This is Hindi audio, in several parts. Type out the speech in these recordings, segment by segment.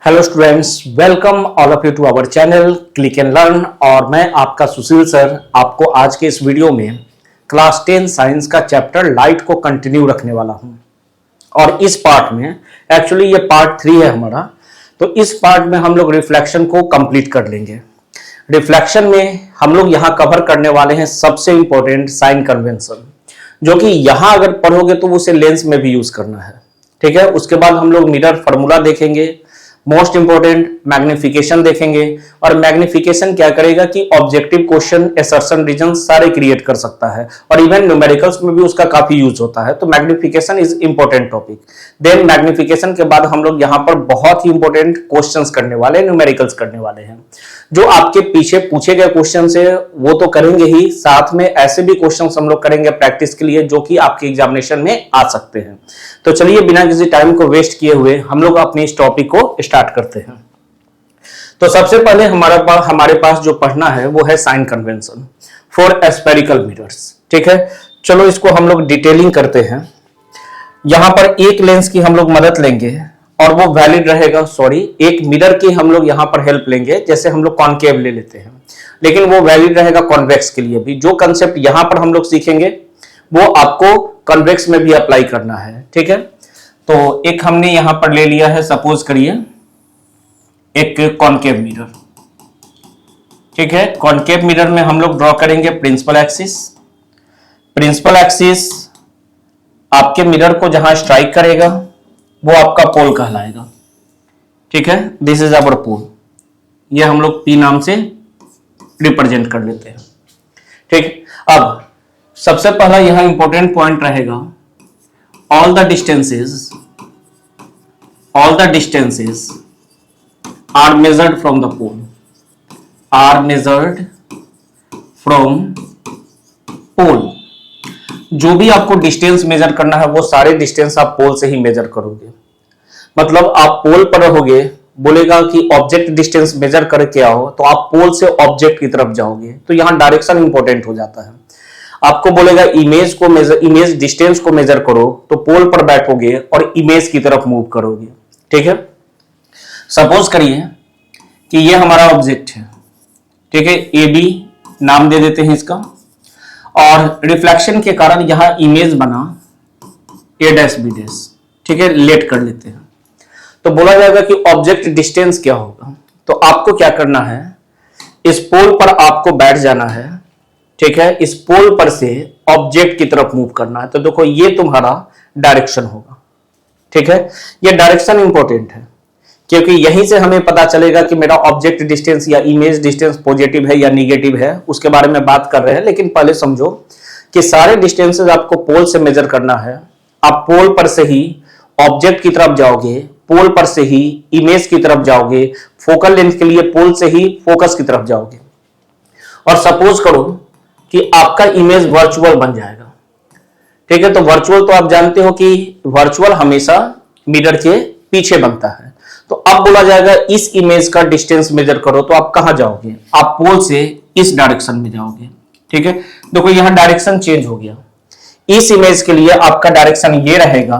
Hello students, welcome all of you to our channel click and learn. और मैं आपका सुशील सर आपको आज के इस वीडियो में क्लास 10 साइंस का चैप्टर लाइट को कंटिन्यू रखने वाला हूं। और इस पार्ट में एक्चुअली ये पार्ट 3 है हमारा, तो इस पार्ट में हम लोग रिफ्लेक्शन को कंप्लीट कर लेंगे। रिफ्लेक्शन में हम लोग यहाँ कवर करने वाले हैं सबसे इंपॉर्टेंट साइन कन्वेंशन, जो कि यहाँ अगर पढ़ोगे तो उसे लेंस में भी यूज करना है। ठीक है, उसके बाद हम लोग मिरर फॉर्मूला देखेंगे, मोस्ट इंपोर्टेंट मैग्निफिकेशन देखेंगे। और मैग्निफिकेशन क्या करेगा कि ऑब्जेक्टिव क्वेश्चन, असर्शन रीजन सारे क्रिएट कर सकता है और इवन न्यूमेरिकल्स में भी उसका काफी यूज होता है। तो magnification is important topic. Then magnification के बाद हम लोग यहाँ पर बहुत ही इंपॉर्टेंट क्वेश्चंस करने वाले, न्यूमेरिकल्स करने वाले हैं। जो आपके पीछे पूछे गए क्वेश्चन है वो तो करेंगे ही, साथ में ऐसे भी क्वेश्चन हम लोग करेंगे प्रैक्टिस के लिए जो कि आपके एग्जामिनेशन में आ सकते हैं। तो चलिए बिना किसी टाइम को वेस्ट किए हुए हम लोग अपने इस टॉपिक को स्टार्ट करते हैं। तो सबसे पहले हमारे पास जो पढ़ना है वो है sign convention for spherical mirrors. ठीक है, चलो इसको हम लोग डिटेलिंग करते हैं। यहां पर एक लेंस की हम लोग मदद लेंगे और वो वैलिड रहेगा। एक मिरर की हम लोग यहां पर हेल्प लेंगे, जैसे हम लोग कॉनकेव ले लेते हैं, लेकिन वो वैलिड रहेगा कॉन्वेक्स के लिए भी। जो कंसेप्ट यहां पर हम लोग सीखेंगे वो आपको कॉन्वेक्स में भी अप्लाई करना है। ठीक है, तो एक हमने यहां पर ले लिया है, सपोज करिए एक कॉनकेव मिरर। ठीक है, कॉनकेव मिरर में हम लोग ड्रॉ करेंगे प्रिंसिपल एक्सिस। प्रिंसिपल एक्सिस आपके मिरर को जहां स्ट्राइक करेगा वो आपका पोल कहलाएगा। ठीक है, दिस इज आवर पोल। ये हम लोग P नाम से रिप्रेजेंट कर लेते हैं। ठीक, अब सबसे पहला यहां इंपॉर्टेंट पॉइंट रहेगा, all the distances are measured from the pole, are measured from pole. जो भी आपको डिस्टेंस मेजर करना है वो सारे डिस्टेंस आप पोल से ही मेजर करोगे। मतलब आप पोल पर रहोगे, बोलेगा कि ऑब्जेक्ट डिस्टेंस मेजर करके आओ, तो आप पोल से ऑब्जेक्ट की तरफ जाओगे। तो यहां डायरेक्शन इंपॉर्टेंट हो जाता है। आपको बोलेगा इमेज डिस्टेंस को मेजर करो, तो पोल पर बैठोगे और इमेज की तरफ मूव करोगे। ठीक है, सपोज करिए कि ये हमारा ऑब्जेक्ट है। ठीक है, ए बी नाम दे देते हैं इसका, और रिफ्लेक्शन के कारण यहां इमेज बना ए डैश बी डैश। ठीक है, लेट कर लेते हैं। तो बोला जाएगा कि ऑब्जेक्ट डिस्टेंस क्या होगा। तो आपको क्या करना है, इस पोल पर आपको बैठ जाना है। ठीक है, इस पोल पर से ऑब्जेक्ट की तरफ मूव करना है। तो देखो ये तुम्हारा डायरेक्शन होगा। ठीक है, ये डायरेक्शन इंपॉर्टेंट है क्योंकि यहीं से हमें पता चलेगा कि मेरा ऑब्जेक्ट डिस्टेंस या इमेज डिस्टेंस पॉजिटिव है या निगेटिव है। उसके बारे में बात कर रहे हैं, लेकिन पहले समझो कि सारे डिस्टेंसेस आपको पोल से मेजर करना है। आप पोल पर से ही ऑब्जेक्ट की तरफ जाओगे, पोल पर से ही इमेज की तरफ जाओगे, फोकल लेंथ के लिए पोल से ही फोकस की तरफ जाओगे। और सपोज करो कि आपका इमेज वर्चुअल बन जाएगा। ठीक है, तो वर्चुअल तो आप जानते हो कि वर्चुअल हमेशा मिरर के पीछे बनता है। तो अब बोला जाएगा इस इमेज का डिस्टेंस मेजर करो, तो आप कहां जाओगे, आप पोल से इस डायरेक्शन में जाओगे। ठीक है, देखो यहां डायरेक्शन चेंज हो गया। इस इमेज के लिए आपका डायरेक्शन ये रहेगा,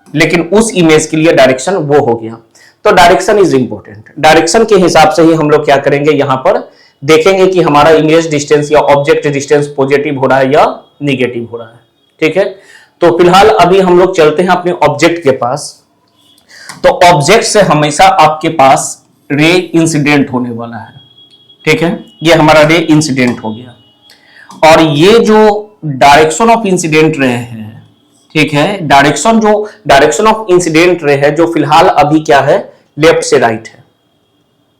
लेकिन उस इमेज के लिए डायरेक्शन वो हो गया। तो डायरेक्शन इज इंपॉर्टेंट। डायरेक्शन के हिसाब से ही हम लोग क्या करेंगे, यहां पर देखेंगे कि हमारा इमेज डिस्टेंस या ऑब्जेक्ट डिस्टेंस पॉजिटिव हो रहा है या निगेटिव हो रहा है। ठीक है, तो फिलहाल अभी हम लोग चलते हैं अपने ऑब्जेक्ट के पास। तो ऑब्जेक्ट से हमेशा आपके पास रे इंसिडेंट होने वाला है। ठीक है, ये हमारा रे इंसिडेंट हो गया। और ये जो डायरेक्शन ऑफ इंसिडेंट रे है, ठीक है, डायरेक्शन ऑफ इंसिडेंट रे है जो फिलहाल अभी क्या है, लेफ्ट से राइट है।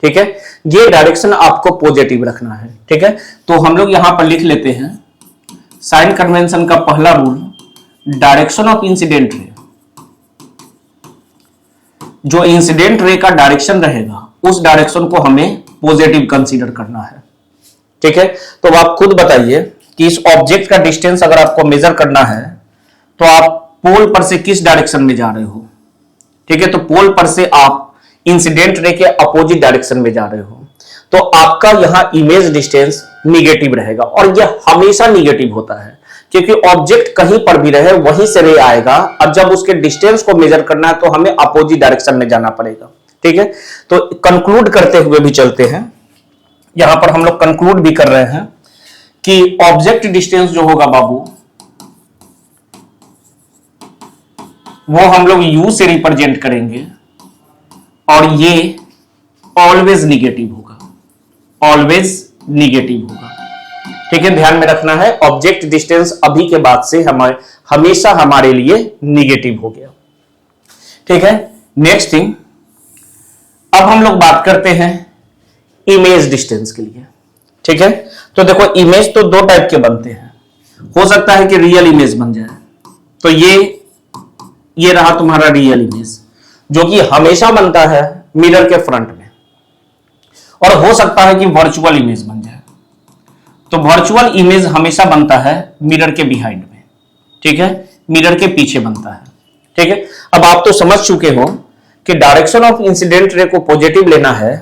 ठीक है, ये डायरेक्शन आपको पॉजिटिव रखना है। ठीक है, तो हम लोग यहां पर लिख लेते हैं साइन कन्वेंशन का पहला rule, direction of incident ray, जो इंसिडेंट रे का डायरेक्शन रहेगा उस डायरेक्शन को हमें पॉजिटिव कंसीडर करना है। ठीक है, तो आप खुद बताइए कि इस ऑब्जेक्ट का डिस्टेंस अगर आपको मेजर करना है तो आप पोल पर से किस डायरेक्शन में जा रहे हो। ठीक है, तो पोल पर से आप इंसिडेंट रे के अपोजिट डायरेक्शन में जा रहे हो, तो आपका यहां इमेज डिस्टेंस निगेटिव रहेगा। और यह हमेशा निगेटिव होता है क्योंकि ऑब्जेक्ट कहीं पर भी रहे वहीं से रे आएगा। अब जब उसके डिस्टेंस को मेजर करना है तो हमें अपोजिट डायरेक्शन में जाना पड़ेगा। ठीक है, तो कंक्लूड करते हुए भी चलते हैं। यहां पर हम लोग कंक्लूड भी कर रहे हैं कि ऑब्जेक्ट डिस्टेंस जो होगा बाबू, वो हम लोग यू से रिप्रेजेंट करेंगे और ये ऑलवेज निगेटिव होगा, ऑलवेज निगेटिव होगा। ठीक है, ध्यान में रखना है, ऑब्जेक्ट डिस्टेंस अभी के बाद से हमेशा हमारे लिए निगेटिव हो गया। ठीक है, नेक्स्ट थिंग, अब हम लोग बात करते हैं इमेज डिस्टेंस के लिए। ठीक है, तो देखो इमेज तो दो टाइप के बनते हैं, हो सकता है कि रियल इमेज बन जाए, तो ये रहा तुम्हारा रियल इमेज जो कि हमेशा बनता है मिरर के फ्रंट में, और हो सकता है कि वर्चुअल इमेज बन जाए, तो वर्चुअल इमेज हमेशा बनता है मिरर के बिहाइंड में। ठीक है, मिरर के पीछे बनता है। ठीक है, अब आप तो समझ चुके हो कि डायरेक्शन ऑफ इंसिडेंट रे को पॉजिटिव लेना है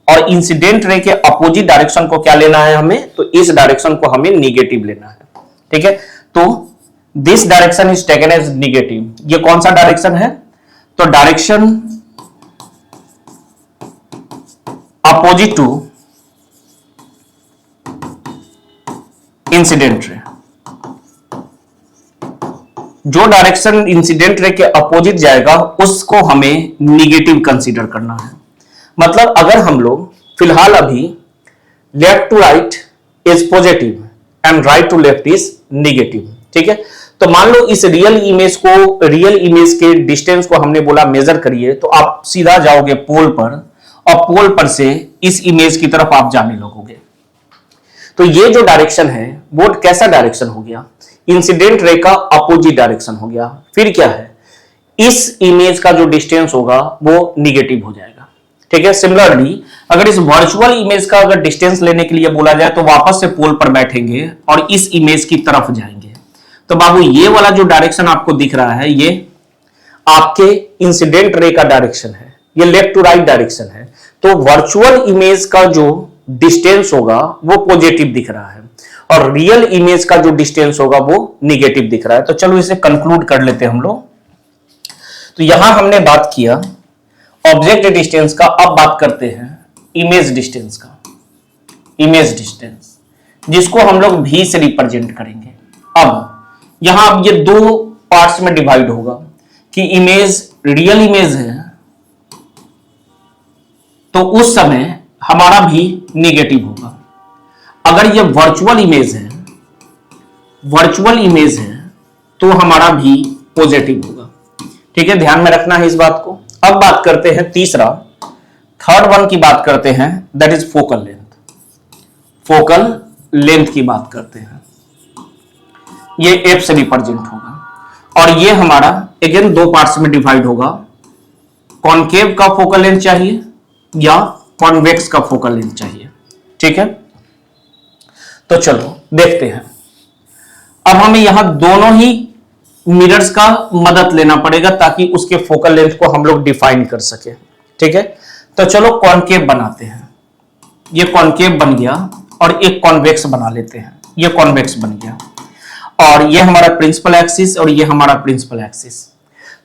और इंसिडेंट रे के अपोजिट डायरेक्शन को क्या लेना है हमें, तो इस डायरेक्शन को हमें निगेटिव लेना है। ठीक है, तो this direction is taken as negative. ये कौन सा डायरेक्शन है, तो direction opposite to incident ray. जो डायरेक्शन इंसिडेंट रे के अपोजिट जाएगा उसको हमें निगेटिव कंसीडर करना है। मतलब अगर हम लोग फिलहाल अभी left to right is positive and right to left is negative. ठीक है, तो मान लो इस रियल इमेज के डिस्टेंस को हमने बोला मेजर करिए, तो आप सीधा जाओगे पोल पर और पोल पर से इस इमेज की तरफ आप जाने लगोगे। तो ये जो डायरेक्शन है वो कैसा डायरेक्शन हो गया, इंसिडेंट रे का अपोजिट डायरेक्शन हो गया। फिर क्या है, इस इमेज का जो डिस्टेंस होगा वो निगेटिव हो जाएगा। ठीक है, सिमिलरली अगर इस वर्चुअल इमेज का अगर डिस्टेंस लेने के लिए बोला जाए तो वापस से पोल पर बैठेंगे और इस इमेज की तरफ जाएंगे। तो बाबू ये वाला जो डायरेक्शन आपको दिख रहा है ये आपके इंसिडेंट रे का डायरेक्शन है, ये लेफ्ट टू राइट डायरेक्शन है। तो वर्चुअल इमेज का जो डिस्टेंस होगा वो पॉजिटिव दिख रहा है और रियल इमेज का जो डिस्टेंस होगा वो निगेटिव दिख रहा है। तो चलो इसे कंक्लूड कर लेते हैं हम लोग। तो यहां हमने बात किया ऑब्जेक्ट डिस्टेंस का, अब बात करते हैं इमेज डिस्टेंस का। इमेज डिस्टेंस जिसको हम लोग भी से रिप्रेजेंट करेंगे। अब यहां ये दो पार्ट्स में डिवाइड होगा कि इमेज रियल इमेज है तो उस समय हमारा भी निगेटिव होगा। अगर ये वर्चुअल इमेज है तो हमारा भी पॉजिटिव होगा। ठीक है, ध्यान में रखना है इस बात को। अब बात करते हैं थर्ड वन की बात करते हैं, that is focal length. Focal length की बात करते हैं, ये एफ से रिप्रेजेंट होगा और ये हमारा अगेन दो पार्ट्स में डिवाइड होगा, कॉनकेव का फोकल लेंथ चाहिए या कॉन्वेक्स का फोकल लेंथ चाहिए। ठीक है, तो चलो देखते हैं। अब हमें यहां दोनों ही मिरर्स का मदद लेना पड़ेगा ताकि उसके फोकल लेंथ को हम लोग डिफाइन कर सके। ठीक है, तो चलो कॉनकेव बनाते हैं। ये कॉनकेव बन गया और एक कॉन्वेक्स बना लेते हैं, ये कॉन्वेक्स बन गया और ये हमारा प्रिंसिपल एक्सिस और ये हमारा प्रिंसिपल एक्सिस।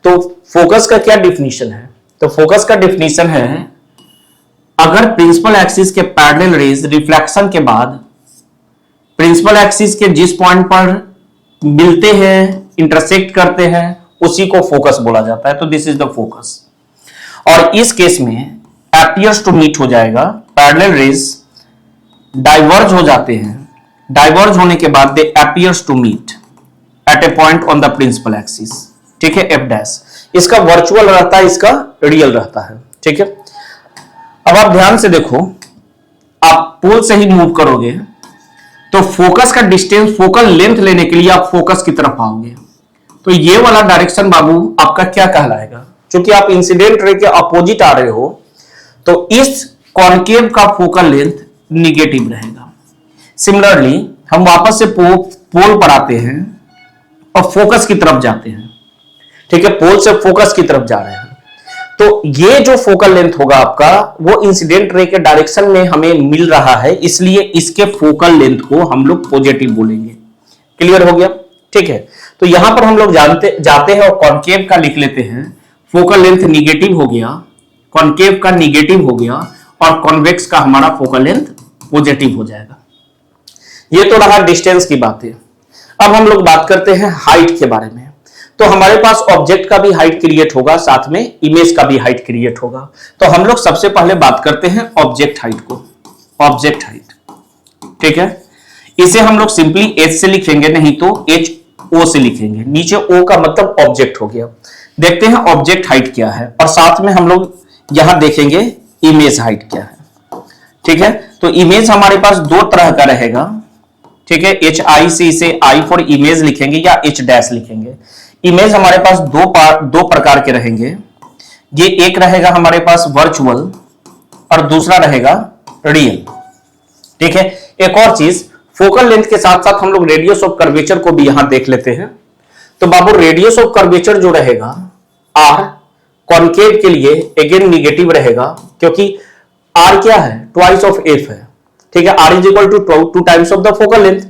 तो फोकस का क्या डिफिनीशन है, तो फोकस का डिफिनीशन है अगर प्रिंसिपल एक्सिस के पैरेलल रेज रिफ्लेक्शन के बाद प्रिंसिपल एक्सिस के जिस पॉइंट पर मिलते हैं, इंटरसेक्ट करते हैं, उसी को फोकस बोला जाता है। तो दिस इज द फोकस। और इस केस में अपीयर्स टू मीट हो जाएगा, पैरेलल रेज डाइवर्ज हो जाते हैं, डाइवर्ज होने के बाद they appears to meet at a point on the principal axis. ठीक है, एफ डैश। इसका वर्चुअल रहता है, इसका रियल रहता है। ठीक है, अब आप ध्यान से देखो, आप पोल से ही मूव करोगे तो फोकस का डिस्टेंस, फोकल लेंथ लेने के लिए आप फोकस की तरफ आओगे, तो ये वाला डायरेक्शन बाबू आपका क्या कहलाएगा, क्योंकि आप इंसिडेंट रे के अपोजिट आ रहे हो तो इस कॉनकेव का फोकल लेंथ निगेटिव रहेगा। सिमिलरली हम वापस से पोल पर आते हैं और फोकस की तरफ जाते हैं। ठीक है, पोल से फोकस की तरफ जा रहे हैं, तो ये जो फोकल लेंथ होगा आपका वो इंसिडेंट रे के डायरेक्शन में हमें मिल रहा है, इसलिए इसके फोकल लेंथ को हम लोग पॉजिटिव बोलेंगे। क्लियर हो गया? ठीक है, तो यहां पर हम लोग जाते हैं और कॉनकेव का लिख लेते हैं, फोकल लेंथ निगेटिव हो गया कॉन्केव का निगेटिव हो गया और कॉन्वेक्स का हमारा फोकल लेंथ पॉजिटिव हो जाएगा। ये तो रहा डिस्टेंस की बात है। अब हम लोग बात करते हैं हाइट के बारे में। तो हमारे पास ऑब्जेक्ट का भी हाइट क्रिएट होगा, साथ में इमेज का भी हाइट क्रिएट होगा। तो हम लोग सबसे पहले बात करते हैं ऑब्जेक्ट हाइट को। ऑब्जेक्ट हाइट, ठीक है, इसे हम लोग सिंपली एच से लिखेंगे, नहीं तो एच ओ से लिखेंगे। नीचे ओ का मतलब ऑब्जेक्ट हो गया। देखते हैं ऑब्जेक्ट हाइट क्या है, और साथ में हम लोग यहां देखेंगे इमेज हाइट क्या है। ठीक है, तो इमेज हमारे पास दो तरह का रहेगा। ठीक है, एच आई से इसे आई फॉर इमेज लिखेंगे या एच डैश लिखेंगे। इमेज हमारे पास दो प्रकार के रहेंगे। ये एक रहेगा हमारे पास वर्चुअल और दूसरा रहेगा रियल। ठीक है, एक और चीज, फोकल लेंथ के साथ साथ हम लोग रेडियस ऑफ कर्वेचर को भी यहां देख लेते हैं। तो बाबू रेडियस ऑफ कर्वेचर जो रहेगा आर, कॉन्केव के लिए अगेन निगेटिव रहेगा, क्योंकि आर क्या है, ट्वाइस ऑफ एफ है। ठीक है, R is equal to 2 times of the focal length.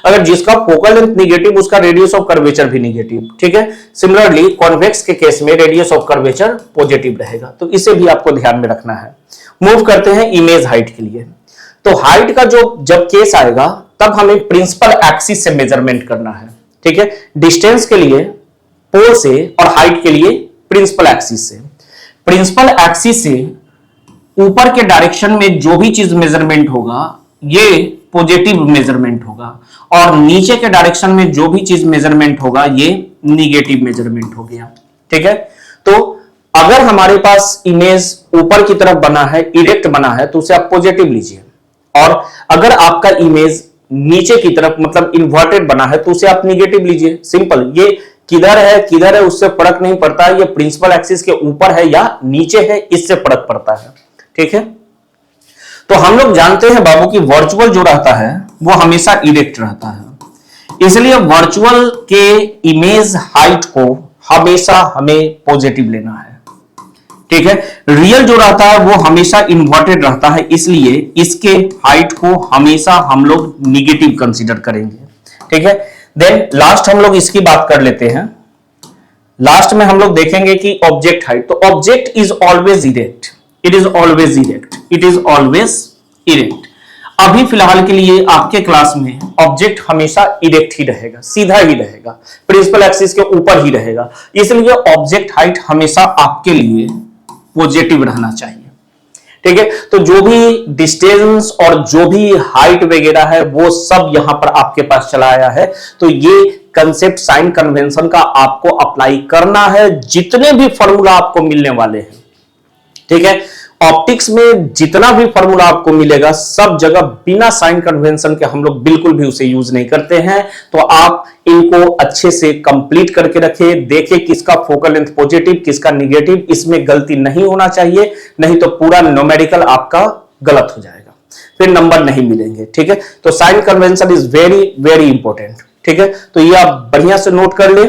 अगर जिसका फोकल लेंथ निगेटिव, उसका रेडियस ऑफ कर्वेचर भी निगेटिव। ठीक है, सिमिलरली कॉन्वेक्स के केस में रेडियस ऑफ कर्वेचर पॉजिटिव रहेगा। तो इसे भी आपको ध्यान में रखना है। मूव करते हैं इमेज हाइट के लिए। तो हाइट का जो जब केस आएगा तब हमें प्रिंसिपल एक्सिस से मेजरमेंट करना है। ठीक है, डिस्टेंस के लिए पोल से और हाइट के लिए प्रिंसिपल एक्सिस से। प्रिंसिपल एक्सिस से ऊपर के डायरेक्शन में जो भी चीज मेजरमेंट होगा ये पॉजिटिव मेजरमेंट होगा, और नीचे के डायरेक्शन में जो भी चीज मेजरमेंट होगा ये निगेटिव मेजरमेंट हो गया। ठीक है, तो अगर हमारे पास इमेज ऊपर की तरफ बना है, इरेक्ट बना है, तो उसे आप पॉजिटिव लीजिए, और अगर आपका इमेज नीचे की तरफ मतलब इन्वर्टेड बना है तो उसे आप निगेटिव लीजिए। सिंपल, ये किधर है उससे फर्क नहीं पड़ता, ये प्रिंसिपल एक्सिस के ऊपर है या नीचे है इससे फर्क पड़ता है। ठीक है, तो हम लोग जानते हैं बाबू कि वर्चुअल जो रहता है वो हमेशा इरेक्ट रहता है, इसलिए वर्चुअल के इमेज हाइट को हमेशा हमें पॉजिटिव लेना है। ठीक है, रियल जो रहता है वो हमेशा इन्वर्टेड रहता है, इसलिए इसके हाइट को हमेशा हम लोग निगेटिव कंसीडर करेंगे। ठीक है, देन लास्ट हम लोग इसकी बात कर लेते हैं। लास्ट में हम लोग देखेंगे कि ऑब्जेक्ट हाइट। तो object is always erect, it is always erect, it is always erect. अभी फिलहाल के लिए आपके क्लास में ऑब्जेक्ट हमेशा इरेक्ट ही रहेगा, सीधा ही रहेगा, प्रिंसिपल एक्सिस के ऊपर ही रहेगा, इसलिए ऑब्जेक्ट हाइट हमेशा आपके लिए पॉजिटिव रहना चाहिए। ठीक है, तो जो भी डिस्टेंस और जो भी हाइट वगैरह है वो सब यहां पर आपके पास चला आया है। तो ये कंसेप्ट साइन कन्वेंशन का आपको अप्लाई करना है, जितने भी फॉर्मूला आपको मिलने वाले हैं। ठीक है, ऑप्टिक्स में जितना भी फॉर्मूला आपको मिलेगा सब जगह बिना साइन कन्वेंशन के हम लोग बिल्कुल भी उसे यूज नहीं करते हैं। तो आप इनको अच्छे से कंप्लीट करके रखें, देखें किसका फोकल लेंथ पॉजिटिव किसका निगेटिव, इसमें गलती नहीं होना चाहिए, नहीं तो पूरा न्यूमेरिकल आपका गलत हो जाएगा, फिर नंबर नहीं मिलेंगे। ठीक है, तो sign convention is very very important. ठीक है, तो ये आप बढ़िया से नोट कर ले।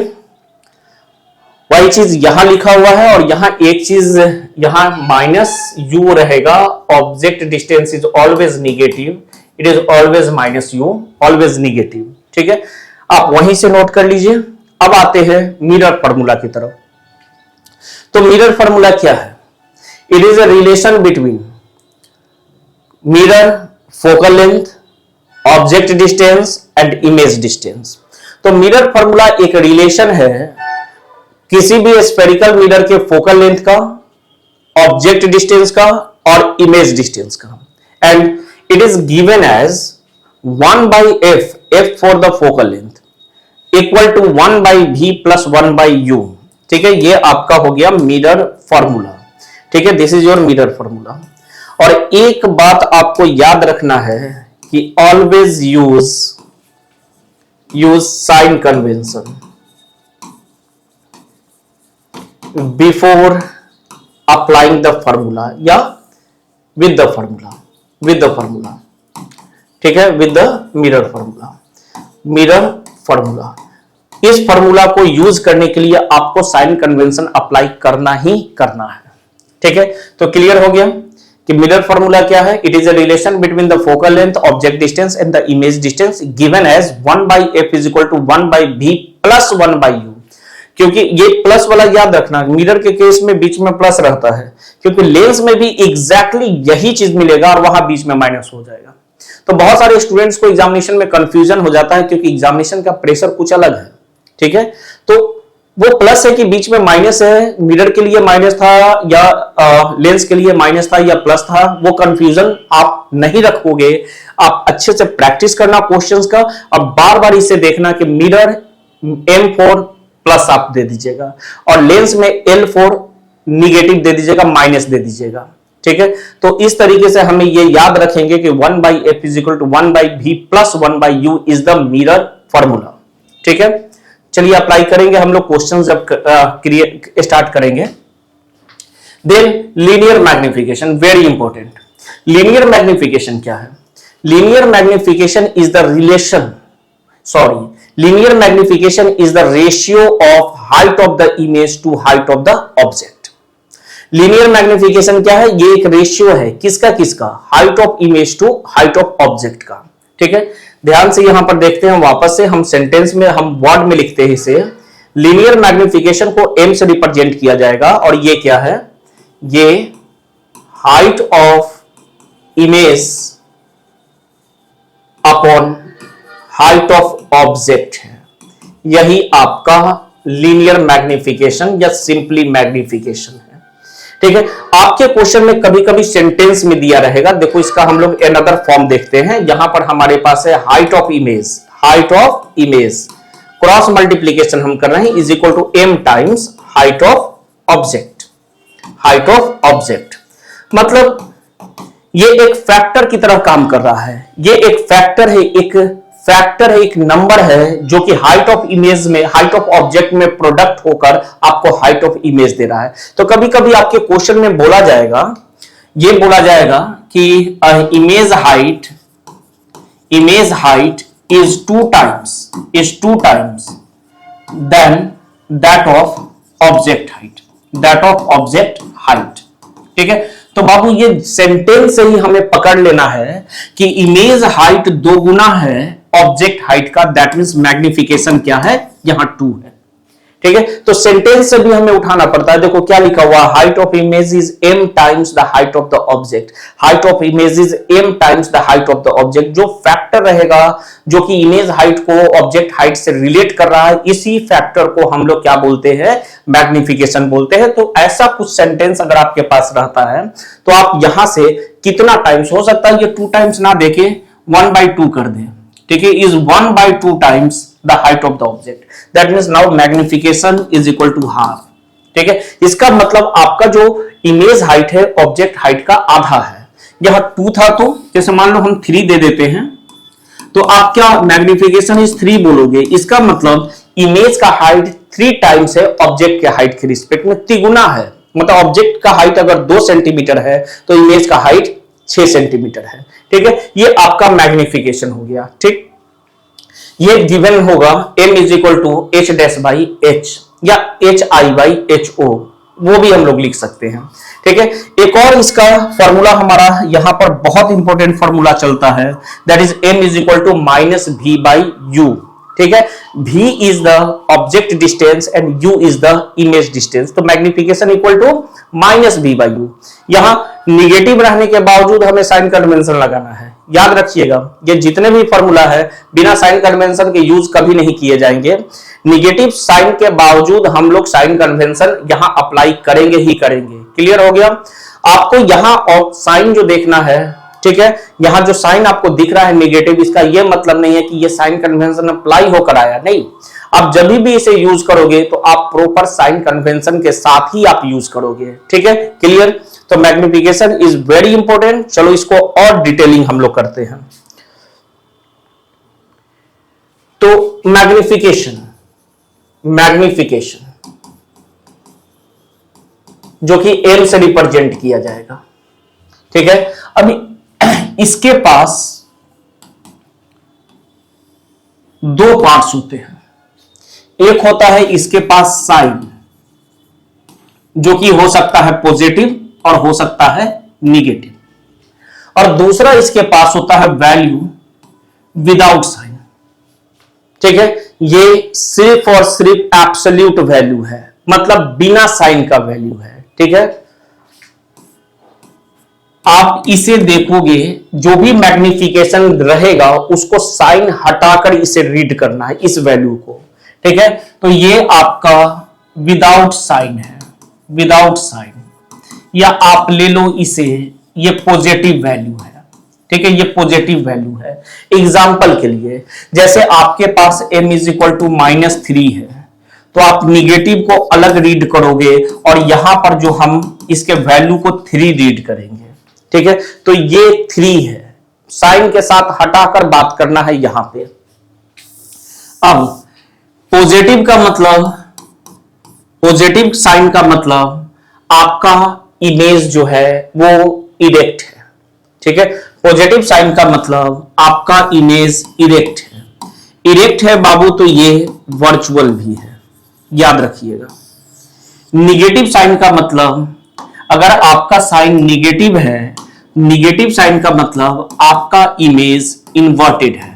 वही चीज यहां लिखा हुआ है, और यहां एक चीज यहां माइनस यू रहेगा। Object distance is always negative, it is always minus you, always negative. ठीक है, आप वहीं से नोट कर लीजिए। अब आते हैं मिरर फार्मूला की तरफ। तो मिरर फार्मूला क्या है? It is a relation between mirror focal length, object distance and image distance. तो मिरर फार्मूला एक रिलेशन है किसी भी स्फेरिकल मिरर के फोकल लेंथ का, ऑब्जेक्ट डिस्टेंस का और इमेज डिस्टेंस का, and it is given as 1 by f, f for the focal length, equal to 1 by v plus 1 by u। ठीक है, ये आपका हो गया मिरर फॉर्मूला। ठीक है, this is your mirror formula. और एक बात आपको याद रखना है कि always use sign convention before applying the formula या विद द फॉर्मूला। ठीक है, विद द मिरर फॉर्मूला। इस फॉर्मूला को यूज करने के लिए आपको साइन कन्वेंशन अप्लाई करना ही करना है। ठीक है, तो क्लियर हो गया कि मिरर फॉर्मूला क्या है? It is a relation between the focal length, object distance and the image distance given as 1 by f is equal to 1 by v plus 1 by u। क्योंकि ये प्लस वाला याद रखना, मिरर के केस में बीच में प्लस रहता है, क्योंकि लेंस में भी एग्जैक्टली यही चीज मिलेगा और वहां बीच में माइनस हो जाएगा। तो बहुत सारे स्टूडेंट्स को एग्जामिनेशन में कंफ्यूजन हो जाता है, क्योंकि एग्जामिनेशन का प्रेशर कुछ अलग है, ठीक है। तो वो प्लस है कि बीच में माइनस है, मिरर के लिए माइनस था या लेंस के लिए माइनस था या प्लस था, वो कंफ्यूजन आप नहीं रखोगे। आप अच्छे से प्रैक्टिस करना क्वेश्चंस का, और बार बार इसे देखना कि मिरर M4 प्लस आप दे दीजिएगा और लेंस में L4 निगेटिव दे दीजिएगा, माइनस दे दीजिएगा, ठीक है। तो इस तरीके से हमें ये याद रखेंगे कि 1/f is equal to 1/v plus 1/u is the mirror formula, ठीक है। चलिए अप्लाई करेंगे हम लोग क्वेश्चन जब स्टार्ट करेंगे। Then linear magnification, very important. Linear magnification क्या है? Linear magnification is the relation, linear magnification is the ratio of height of the image to height of the object. Linear magnification क्या है? ये एक रेशियो है, किसका किसका? Height of image to height of object का, ठीक है। ध्यान से यहां पर देखते हैं, वापस से हम सेंटेंस में, हम वर्ड में लिखते हैं इसे। लीनियर मैग्निफिकेशन को m से रिप्रेजेंट किया जाएगा, और ये क्या है? ये height of image upon height of object है। यही आपका लीनियर मैग्निफिकेशन या सिंपली मैग्निफिकेशन है, ठीक है। आपके क्वेश्चन में कभी कभी सेंटेंस में दिया रहेगा, देखो इसका हम लोग अनदर फॉर्म देखते हैं। यहां पर हमारे पास है height of image cross multiplication हम कर रहे हैं, is equal to m times height of object. मतलब ये एक फैक्टर की तरह काम कर रहा है, ये एक फैक्टर है, एक नंबर है जो कि हाइट ऑफ इमेज में, हाइट ऑफ ऑब्जेक्ट में प्रोडक्ट होकर आपको हाइट ऑफ इमेज दे रहा है। तो कभी कभी आपके क्वेश्चन में बोला जाएगा कि image height is two times then that of object height, ठीक है। तो बाबू ये सेंटेंस से ही हमें पकड़ लेना है कि इमेज हाइट 2 गुना है ऑब्जेक्ट हाइट का, दैट मींस मैग्निफिकेशन क्या है? यहां 2 है, ठीक है। तो सेंटेंस से भी हमें उठाना पड़ता है। देखो क्या लिखा हुआ, height of image is m times the height of the object. Height of image is m times the height of the object. जो फैक्टर रहेगा जो कि इमेज हाइट को ऑब्जेक्ट हाइट से रिलेट कर रहा है, इसी फैक्टर को हम लोग क्या बोलते हैं? मैग्निफिकेशन बोलते हैं। तो ऐसा कुछ सेंटेंस अगर आपके पास रहता है तो आप यहां से कितना टाइम्स, हो सकता है ये 2 टाइम्स ना देके 1/2 कर दे, ठीक है, is 1/2 times the height of the object, that means now magnification is equal to half, ठीक है। इसका मतलब आपका जो इमेज हाइट है ऑब्जेक्ट हाइट का आधा है। यह 2 था, तो जैसे मान लो हम 3 दे देते हैं, तो आप क्या मैग्निफिकेशन इज 3 बोलोगे। इसका मतलब इमेज का हाइट 3 टाइम्स है ऑब्जेक्ट के हाइट के रिस्पेक्ट में, तिगुना है। मतलब ऑब्जेक्ट का हाइट अगर 2 सेंटीमीटर है तो इमेज का हाइट 6 सेंटीमीटर है, ठीक है। ये आपका मैग्निफिकेशन हो गया, ठीक। ये गिवन होगा m is equal to h dash by h या hi बाई ho, वो भी हम लोग लिख सकते हैं, ठीक है। एक और इसका फॉर्मूला हमारा यहां पर बहुत इंपॉर्टेंट फॉर्मूला चलता है, that is m is equal to minus v by u, ठीक है। v is the object distance and u is the image distance. तो magnification equal to minus v by u। यहां निगेटिव रहने के बावजूद हमें साइन कन्वेंशन लगाना है। याद रखिएगा, ये जितने भी फॉर्मूला है बिना साइन कन्वेंशन के यूज कभी नहीं किए जाएंगे। निगेटिव साइन के बावजूद हम लोग साइन कन्वेंशन यहां अप्लाई करेंगे ही करेंगे। क्लियर हो गया? आपको यहां और साइन जो देखना है, ठीक है, यहां जो साइन आपको दिख रहा है नेगेटिव, इसका यह मतलब नहीं है कि ये साइन कन्वेंशन अप्लाई होकर आया, नहीं। आप जब भी इसे यूज करोगे तो आप प्रॉपर साइन कन्वेंशन के साथ ही आप यूज करोगे, ठीक है। क्लियर? तो मैग्निफिकेशन इज वेरी इंपॉर्टेंट। चलो इसको और डिटेलिंग हम लोग करते हैं। तो मैग्निफिकेशन जो कि m से रिप्रेजेंट किया जाएगा, ठीक है। अभी इसके पास 2 पार्ट्स होते हैं। एक होता है इसके पास साइन, जो कि हो सकता है पॉजिटिव और हो सकता है निगेटिव, और दूसरा इसके पास होता है वैल्यू विदाउट साइन, ठीक है। ये सिर्फ और सिर्फ एब्सोल्यूट वैल्यू है, मतलब बिना साइन का वैल्यू है। ठीक है, आप इसे देखोगे, जो भी मैग्निफिकेशन रहेगा उसको साइन हटाकर इसे रीड करना है, इस वैल्यू को। ठीक है, तो ये आपका विदाउट साइन है, विदाउट साइन, या आप ले लो इसे, ये पॉजिटिव वैल्यू है। ठीक है, ये पॉजिटिव वैल्यू है। एग्जाम्पल के लिए, जैसे आपके पास m इज इक्वल टू -3 है, तो आप निगेटिव को अलग रीड करोगे और यहां पर जो हम इसके वैल्यू को 3 रीड करेंगे। ठीक है, तो ये 3 है, साइन के साथ हटाकर बात करना है यहां पे। अब पॉजिटिव का मतलब, पॉजिटिव साइन का मतलब आपका इमेज जो है वो इरेक्ट है। ठीक है, पॉजिटिव साइन का मतलब आपका इमेज इरेक्ट है। इरेक्ट है बाबू, तो ये वर्चुअल भी है, याद रखिएगा। निगेटिव साइन का मतलब, अगर आपका साइन निगेटिव है, निगेटिव साइन का मतलब आपका इमेज इन्वर्टेड है।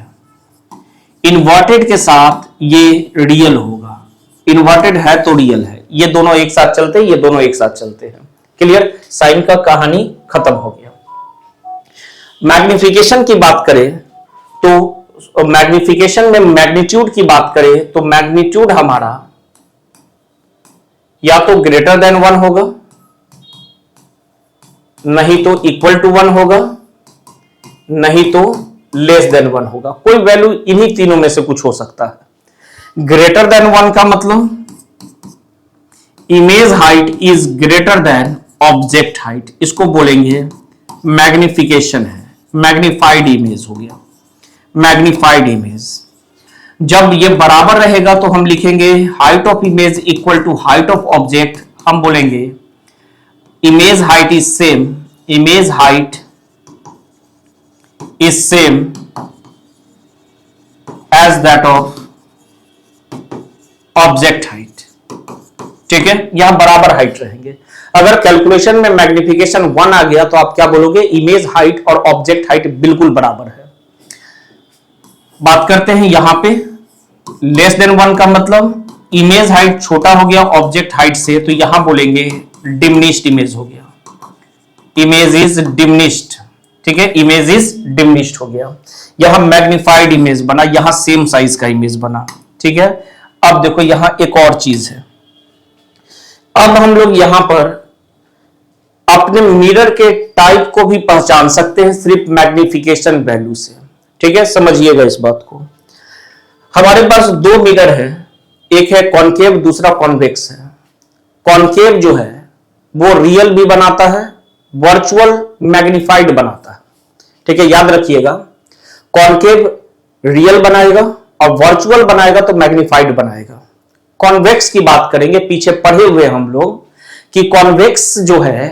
इन्वर्टेड के साथ ये रियल होगा, इन्वर्टेड है तो रियल है, ये दोनों एक साथ चलते हैं, ये दोनों एक साथ चलते हैं। क्लियर, साइन का कहानी खत्म हो गया। मैग्निफिकेशन की बात करें तो मैग्निफिकेशन में मैग्नीट्यूड की बात करें तो मैग्नीट्यूड हमारा या तो ग्रेटर देन 1 होगा, नहीं तो इक्वल टू 1 होगा, नहीं तो लेस देन 1 होगा। कोई वैल्यू इन्हीं तीनों में से कुछ हो सकता है। ग्रेटर देन 1 का मतलब image height is greater than object height, इसको बोलेंगे मैग्निफिकेशन है, मैग्निफाइड इमेज हो गया, मैग्निफाइड इमेज। जब ये बराबर रहेगा तो हम लिखेंगे height of image equal to height of object, हम बोलेंगे image height is same, image height is same as that of object height. ठीक है, यहां बराबर हाइट रहेंगे। अगर कैलकुलेशन में मैग्निफिकेशन 1 आ गया तो आप क्या बोलोगे, इमेज हाइट और ऑब्जेक्ट हाइट बिल्कुल बराबर है। बात करते हैं यहां पे लेस देन 1 का मतलब इमेज हाइट छोटा हो गया ऑब्जेक्ट हाइट से, तो यहां बोलेंगे डिमिनिश्ड इमेज हो गया, इमेज इज डिमिनिश्ड। ठीक है, इमेज इज डिमिनिश्ड हो गया। यहां मैग्निफाइड इमेज बना, यहां सेम साइज का इमेज बना। ठीक है, अब देखो यहां एक और चीज है। अब हम लोग यहां पर अपने मिरर के टाइप को भी पहचान सकते हैं सिर्फ मैग्निफिकेशन वैल्यू से। ठीक है, समझिएगा इस बात को। हमारे पास 2 मिरर है, एक है कॉनकेव, दूसरा कॉन्वेक्स है। कॉनकेव जो है वो रियल भी बनाता है, वर्चुअल मैग्निफाइड बनाता है। ठीक है, याद रखिएगा, कॉनकेव रियल बनाएगा और वर्चुअल बनाएगा तो मैग्निफाइड बनाएगा। कॉन्वेक्स की बात करेंगे, पीछे पढ़े हुए हम लोग कि कॉन्वेक्स जो है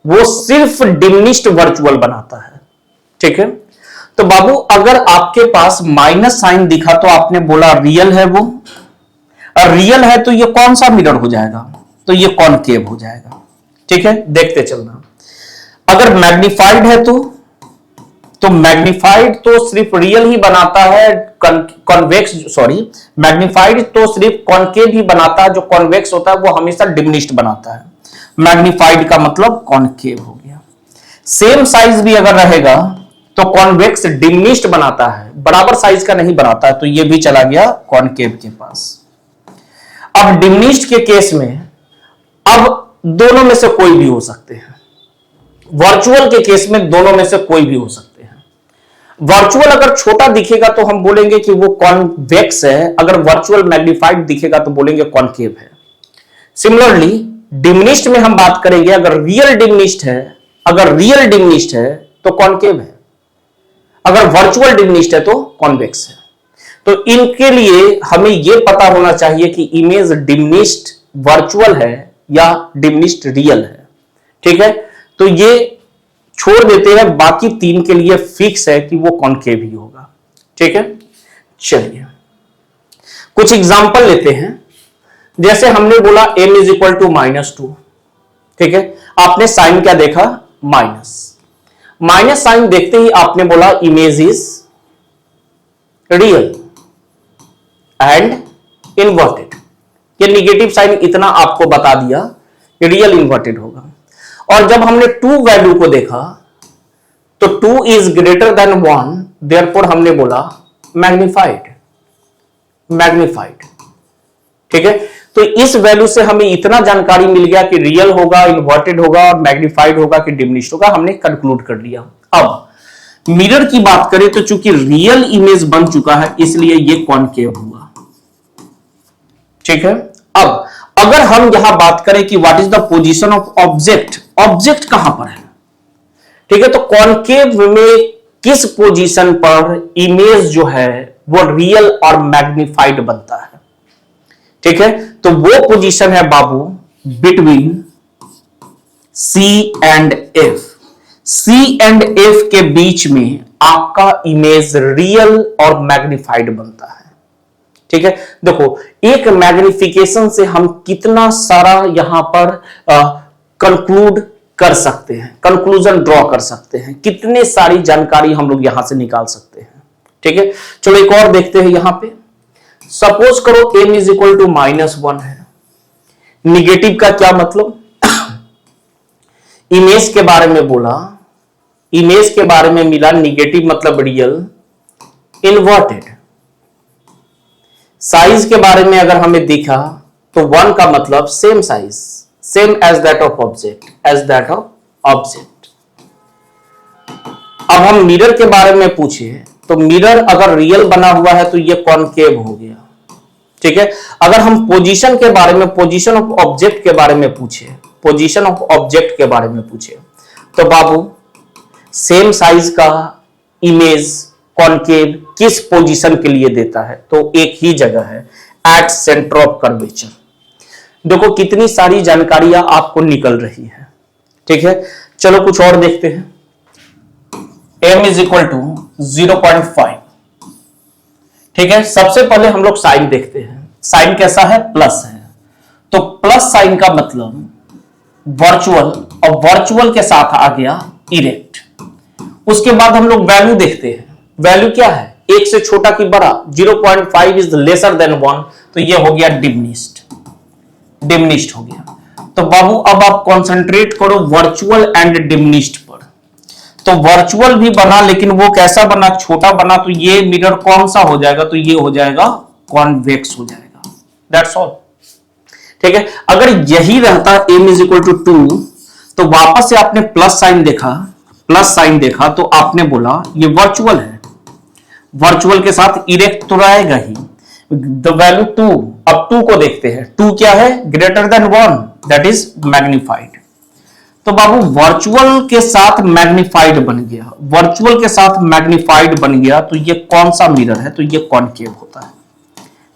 वो सिर्फ डिमिनिश्ड वर्चुअल बनाता है। ठीक है, तो बाबू अगर आपके पास माइनस साइन दिखा तो आपने बोला रियल है वो, और रियल है तो ये कौन सा मिरर हो जाएगा, तो ये कॉनकेव हो जाएगा। ठीक है, देखते चलना। अगर मैग्निफाइड है तो मैग्निफाइड तो सिर्फ रियल ही बनाता है, कॉन्वेक्स सॉरी मैग्निफाइड तो सिर्फ कॉनकेव ही बनाता है, जो कॉन्वेक्स होता है वो हमेशा डिमिनिश्ड बनाता है। मैग्निफाइड का मतलब कॉनकेव हो गया। सेम साइज भी अगर रहेगा तो कॉन्वेक्स डिमिनिश्ड बनाता है, बराबर साइज का नहीं बनाता है, तो ये भी चला गया कॉनकेव के पास। अब डिमिनिश्ड के केस में अब दोनों में से कोई भी हो सकते हैं, वर्चुअल के केस में दोनों में से कोई भी हो सकते हैं। वर्चुअल अगर छोटा दिखेगा तो हम बोलेंगे कि वो कॉन्वेक्स है, अगर वर्चुअल मैग्निफाइड दिखेगा तो बोलेंगे कॉनकेव है। सिमिलरली डिमिनिश्ड में हम बात करेंगे, अगर रियल डिमिनिश्ड है, अगर रियल डिमिनिश्ड है तो कॉनकेव है, अगर वर्चुअल डिमिनिश्ड है तो कॉन्वेक्स है। तो इनके लिए हमें यह पता होना चाहिए कि इमेज डिमिनिश्ड वर्चुअल है या डिमिनिश्ड रियल है। ठीक है, तो ये छोड़ देते हैं, बाकी 3 के लिए फिक्स है कि वो कॉनकेव ही होगा। ठीक है, चलिए कुछ एग्जांपल लेते हैं। जैसे हमने बोला m इज इक्वल टू -2। ठीक है, आपने साइन क्या देखा, माइनस। माइनस साइन देखते ही आपने बोला image is real. And inverted. ये निगेटिव साइन इतना आपको बता दिया कि रियल इन्वर्टेड होगा। और जब हमने 2 वैल्यू को देखा तो 2 इज ग्रेटर देन 1, देयरफॉर हमने बोला मैग्निफाइड। मैग्निफाइड, ठीक है। तो इस वैल्यू से हमें इतना जानकारी मिल गया कि रियल होगा, इन्वर्टेड होगा और मैग्निफाइड होगा कि डिमिनिश्ड होगा, हमने कंक्लूड कर लिया। अब मिरर की बात करें तो चूंकि रियल इमेज बन चुका है इसलिए ये कॉनकेव हुआ, ठीक है। अब अगर हम यहां बात करें कि what is the position of object, object कहां पर है, ठीक है, तो कॉनकेव में किस पोजीशन पर इमेज जो है वो रियल और मैग्निफाइड बनता है, ठीक है। तो वो पोजीशन है बाबू between C and F। C and F के बीच में आपका इमेज रियल और मैग्निफाइड बनता है, ठीक है। देखो एक मैग्निफिकेशन से हम कितना सारा यहां पर कंक्लूड कर सकते हैं, कंक्लूजन ड्रॉ कर सकते हैं, कितने सारी जानकारी हम लोग यहां से निकाल सकते हैं, ठीक है। चलो एक और देखते हैं यहां पे। सपोज करो m इज इक्वल टू -1 है। निगेटिव का क्या मतलब, इमेज के बारे में बोला, इमेज के बारे में मिला निगेटिव मतलब रियल, इन्वर्टेड। साइज के बारे में अगर हमें देखा तो 1 का मतलब same size, same as that of object, as that of object. अब हम मिरर के बारे में पूछे तो मिरर अगर रियल बना हुआ है तो ये कॉनकेव हो गया, ठीक है। अगर हम पोजीशन के बारे में, पोजीशन ऑफ ऑब्जेक्ट के बारे में पूछे, पोजीशन ऑफ ऑब्जेक्ट के बारे में पूछे तो बाबू सेम साइज का इमेज कॉनकेव किस पोजीशन के लिए देता है, तो एक ही जगह है, एट सेंटर ऑफ कर्वेचर। देखो कितनी सारी जानकारियां आपको निकल रही है, ठीक है। चलो कुछ और देखते हैं। m इज इक्वल टू 0.5, ठीक है। सबसे पहले हम लोग साइन देखते हैं। साइन कैसा है, प्लस है, तो प्लस साइन का मतलब वर्चुअल, और वर्चुअल के साथ आ गया इरेक्ट। उसके बाद हम लोग वैल्यू देखते हैं। वैल्यू क्या है, 1 से छोटा कि बड़ा, 0.5 इज लेसर देन 1, तो ये हो गया डिमिनिश्ड, डिमिनिश्ड हो गया। तो बाबू अब आप कंसंट्रेट करो वर्चुअल एंड डिमिनिश्ड पर। तो वर्चुअल भी बना लेकिन वो कैसा बना, छोटा बना, तो ये मिरर कौन सा हो जाएगा, तो ये हो जाएगा कॉन्वेक्स हो जाएगा, दैट्स ऑल, ठीक है। अगर यही रहता m इज इक्वल टू 2 तो वापस से आपने प्लस साइन देखा, प्लस साइन देखा तो आपने बोला ये वर्चुअल है, वर्चुअल के साथ इरेक्ट तो रहेगा ही। द वैल्यू 2, अब 2 को देखते हैं, 2 क्या है, greater than 1, that is magnified. तो बाबू वर्चुअल के साथ मैग्निफाइड बन गया, वर्चुअल के साथ मैग्निफाइड बन गया, तो ये कौन सा मिरर है, तो ये कॉनकेव होता है,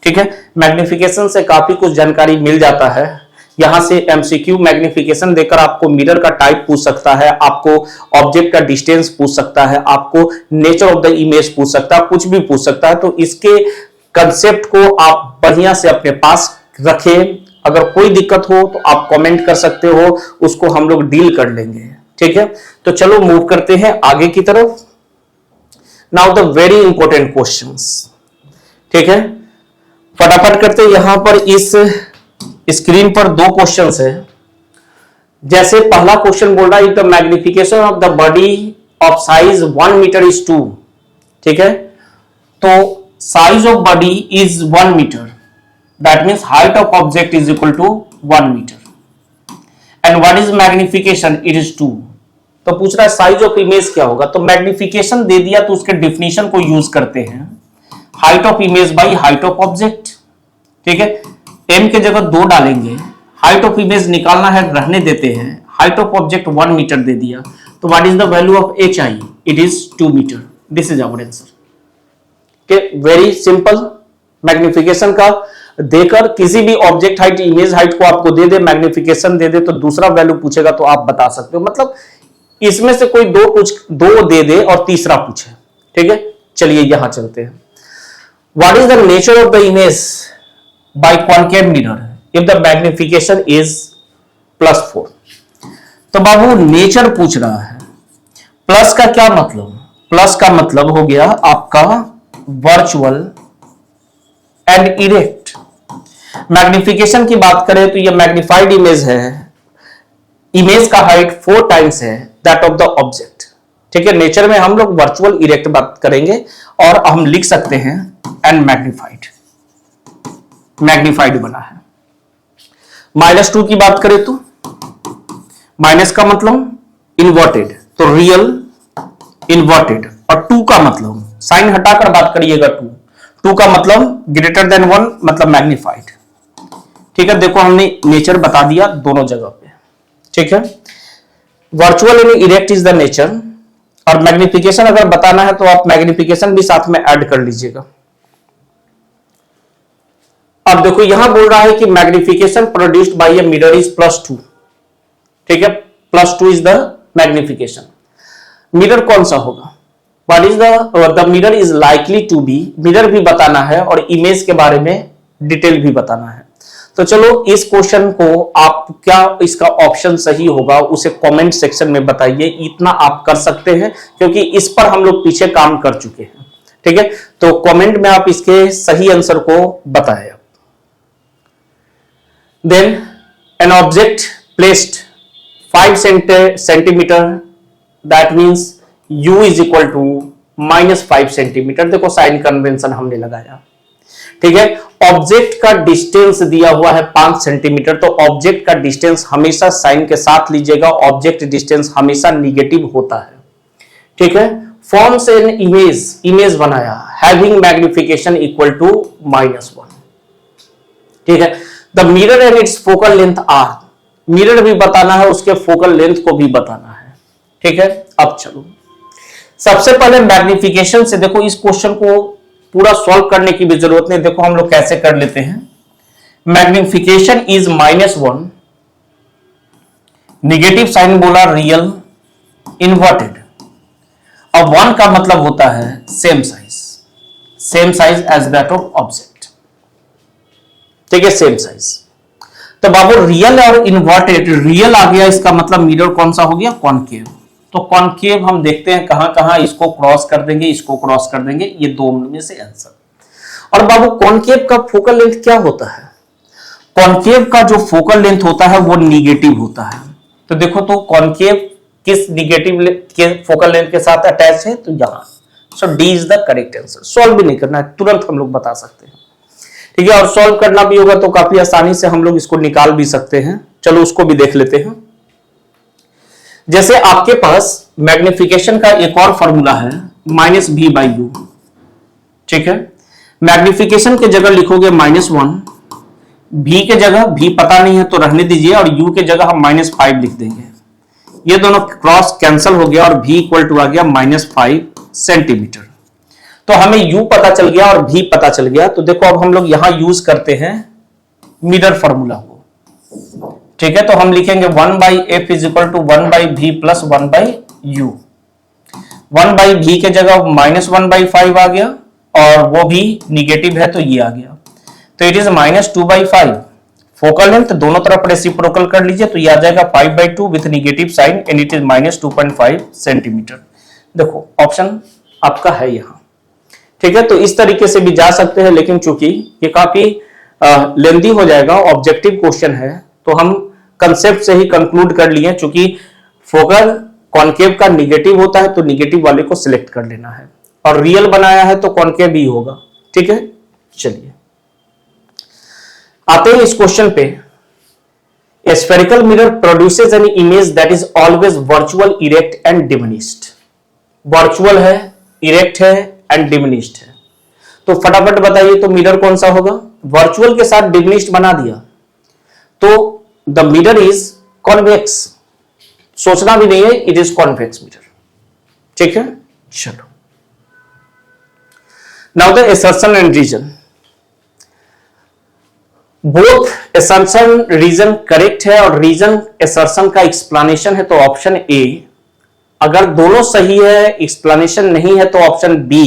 ठीक है। मैग्निफिकेशन से काफी कुछ जानकारी मिल जाता है। यहां से एमसीक्यू मैग्निफिकेशन देकर आपको मिरर का टाइप पूछ सकता है, आपको ऑब्जेक्ट का डिस्टेंस पूछ सकता है, आपको नेचर ऑफ द इमेज पूछ सकता है, कुछ भी पूछ सकता है। तो इसके कंसेप्ट को आप बढ़िया से अपने पास रखें। अगर कोई दिक्कत हो तो आप कमेंट कर सकते हो, उसको हम लोग डील कर लेंगे, ठीक है। तो चलो मूव करते हैं आगे की तरफ। Now the very important questions, ठीक है, फटाफट करते। यहां पर इस स्क्रीन पर 2 क्वेश्चंस है। जैसे पहला क्वेश्चन बोल रहा है, the magnification of the body of size 1 metre is 2, ठीक है। तो size of body is 1 metre, that means height of object is equal to 1 meter, and what is magnification, it is 2। तो पूछ रहा है साइज ऑफ इमेज क्या होगा, तो मैग्निफिकेशन दे दिया तो उसके डिफिनेशन को यूज करते हैं, height of image by height of object, ठीक है। m के जगह 2 डालेंगे, हाइट ऑफ इमेज निकालना है, रहने देते हैं, हाइट ऑफ ऑब्जेक्ट 1 मीटर दे दिया, तो what is the value of hi, it is 2 metre, this is our answer, okay. Very simple. Magnification का देकर किसी भी ऑब्जेक्ट हाइट, इमेज हाइट को आपको दे दे, मैग्निफिकेशन दे दे, तो दूसरा वैल्यू पूछेगा तो आप बता सकते हो। मतलब इसमें से कोई दो दे दे और तीसरा पूछे, ठीक है। चलिए यहां चलते हैं। What is the nature of the image by concave mirror if the magnification is +4। तो बाबू नेचर पूछ रहा है। प्लस का क्या मतलब, प्लस का मतलब हो गया आपका वर्चुअल एंड इरेक्ट। मैग्निफिकेशन की बात करें तो ये मैग्निफाइड इमेज है, इमेज का हाइट 4 टाइम्स है दैट ऑफ द ऑब्जेक्ट। ठीक है, नेचर में हम लोग वर्चुअल इरेक्ट बात करेंगे और हम लिख सकते हैं एंड मैग्निफाइड, मैग्निफाइड बना है। -2 की बात करें तो माइनस का मतलब इन्वर्टेड, तो रियल इन्वर्टेड, और 2 का मतलब साइन हटाकर बात करिएगा, 2 का मतलब ग्रेटर देन 1 मतलब मैग्निफाइड। ठीक है, देखो हमने नेचर बता दिया दोनों जगह पे। ठीक है, virtual and erect is the nature, और मैग्निफिकेशन अगर बताना है तो आप मैग्निफिकेशन भी साथ में ऐड कर लीजिएगा। अब देखो यहां बोल रहा है कि magnification produced by a mirror is +2। ठीक है, +2 इज द मैग्निफिकेशन। मिरर कौन सा होगा, what is the mirror is likely to be, mirror भी बताना है और इमेज के बारे में डिटेल भी बताना है। तो चलो इस क्वेश्चन को आप क्या इसका ऑप्शन सही होगा उसे कमेंट सेक्शन में बताइए, इतना आप कर सकते हैं क्योंकि इस पर हम लोग पीछे काम कर चुके हैं। ठीक है, तो कमेंट में आप इसके सही आंसर को बताएं। Then an object placed 5 centimetre, that means u is equal to -5 centimetre. देखो साइन कन्वेंशन हमने लगाया। ठीक है, ऑब्जेक्ट का डिस्टेंस दिया हुआ है 5 सेंटीमीटर, तो ऑब्जेक्ट का डिस्टेंस हमेशा साइन के साथ लीजिएगा, ऑब्जेक्ट डिस्टेंस हमेशा निगेटिव होता है। ठीक है, फॉर्म्स एन इमेज, इमेज बनाया हैविंग मैग्निफिकेशन इक्वल टू -1। ठीक है, the mirror and its focal length are, mirror भी बताना है उसके फोकल लेंथ को भी बताना है। ठीक है, अब चलो सबसे पहले मैग्निफिकेशन से देखो इस क्वेश्चन को पूरा सॉल्व करने की भी जरूरत नहीं, देखो हम लोग कैसे कर लेते हैं। मैग्निफिकेशन इज -1, निगेटिव साइन बोला रियल इन्वर्टेड, अब 1 का मतलब होता है same size as that of object. ठीक है, सेम साइज। तो बाबू रियल और इन्वर्टेड, रियल आ गया इसका मतलब मिरर कौन सा हो गया, कॉनकेव। तो कॉनकेव हम देखते हैं कहां कहां इसको क्रॉस कर देंगे, इसको क्रॉस कर देंगे, ये 2 में से आंसर। और बाबू कॉनकेव का फोकल लेंथ क्या होता है, कॉनकेव का जो फोकल लेंथ होता है वो निगेटिव होता है। तो देखो तो कॉनकेव किस निगेटिव के फोकल लेंथ के साथ अटैच है, तो यहां। So D is the correct answer. Solve भी नहीं करना है, तुरंत हम लोग बता सकते हैं। ठीक है, और सॉल्व करना भी होगा तो काफी आसानी से हम लोग इसको निकाल भी सकते हैं। चलो उसको भी देख लेते हैं। जैसे आपके पास मैग्निफिकेशन का एक और फॉर्मूला है -v/u। ठीक है, मैग्निफिकेशन के जगह लिखोगे -1, v के जगह v पता नहीं है तो रहने दीजिए, और u के जगह हम -5 लिख देंगे। ये दोनों क्रॉस कैंसिल हो गया और v इक्वल टू आ गया -5 सेंटीमीटर। तो हमें u पता चल गया और v पता चल गया। तो देखो अब हम लोग यहां यूज करते हैं मिरर फॉर्मूला को। ठीक है, तो हम लिखेंगे 1/f is equal to 1/v plus 1/u। 1/v के जगह -1/5 आ गया और वो भी निगेटिव है तो ये आ गया, तो इट इज -2/5। फोकल लेंथ दोनों तरफ रेसिप्रोकल कर लीजिए तो ये आ जाएगा 5/2 with negative sign and it is -2.5 centimetre. देखो ऑप्शन आपका है यहां। ठीक है, तो इस तरीके से भी जा सकते हैं, लेकिन चूंकि ये काफी लेंदी हो जाएगा, ऑब्जेक्टिव क्वेश्चन है, तो हम कंसेप्ट से ही कंक्लूड कर लिए। चूंकि फोकल कॉनकेव का निगेटिव होता है तो निगेटिव वाले को सिलेक्ट कर लेना है, और रियल बनाया है तो कॉनकेव भी होगा। ठीक है, चलिए आते हैं इस क्वेश्चन पे। ए spherical mirror produces an image that is always virtual, erect and diminished. Virtual है, इरेक्ट है एंड डिमिनिश्ड है। तो फटाफट बताइए तो मिरर कौन सा होगा, वर्चुअल के साथ डिमिनिश्ड बना दिया तो द मिरर इज कॉन्वेक्स, सोचना भी नहीं है, इट इज कॉन्वेक्स मिरर। ठीक है, चलो now the assertion and reason. Both assertion reason correct है और रीजन असर्शन का एक्सप्लेनेशन है तो ऑप्शन ए। अगर दोनों सही है, एक्सप्लेनेशन नहीं है तो ऑप्शन बी।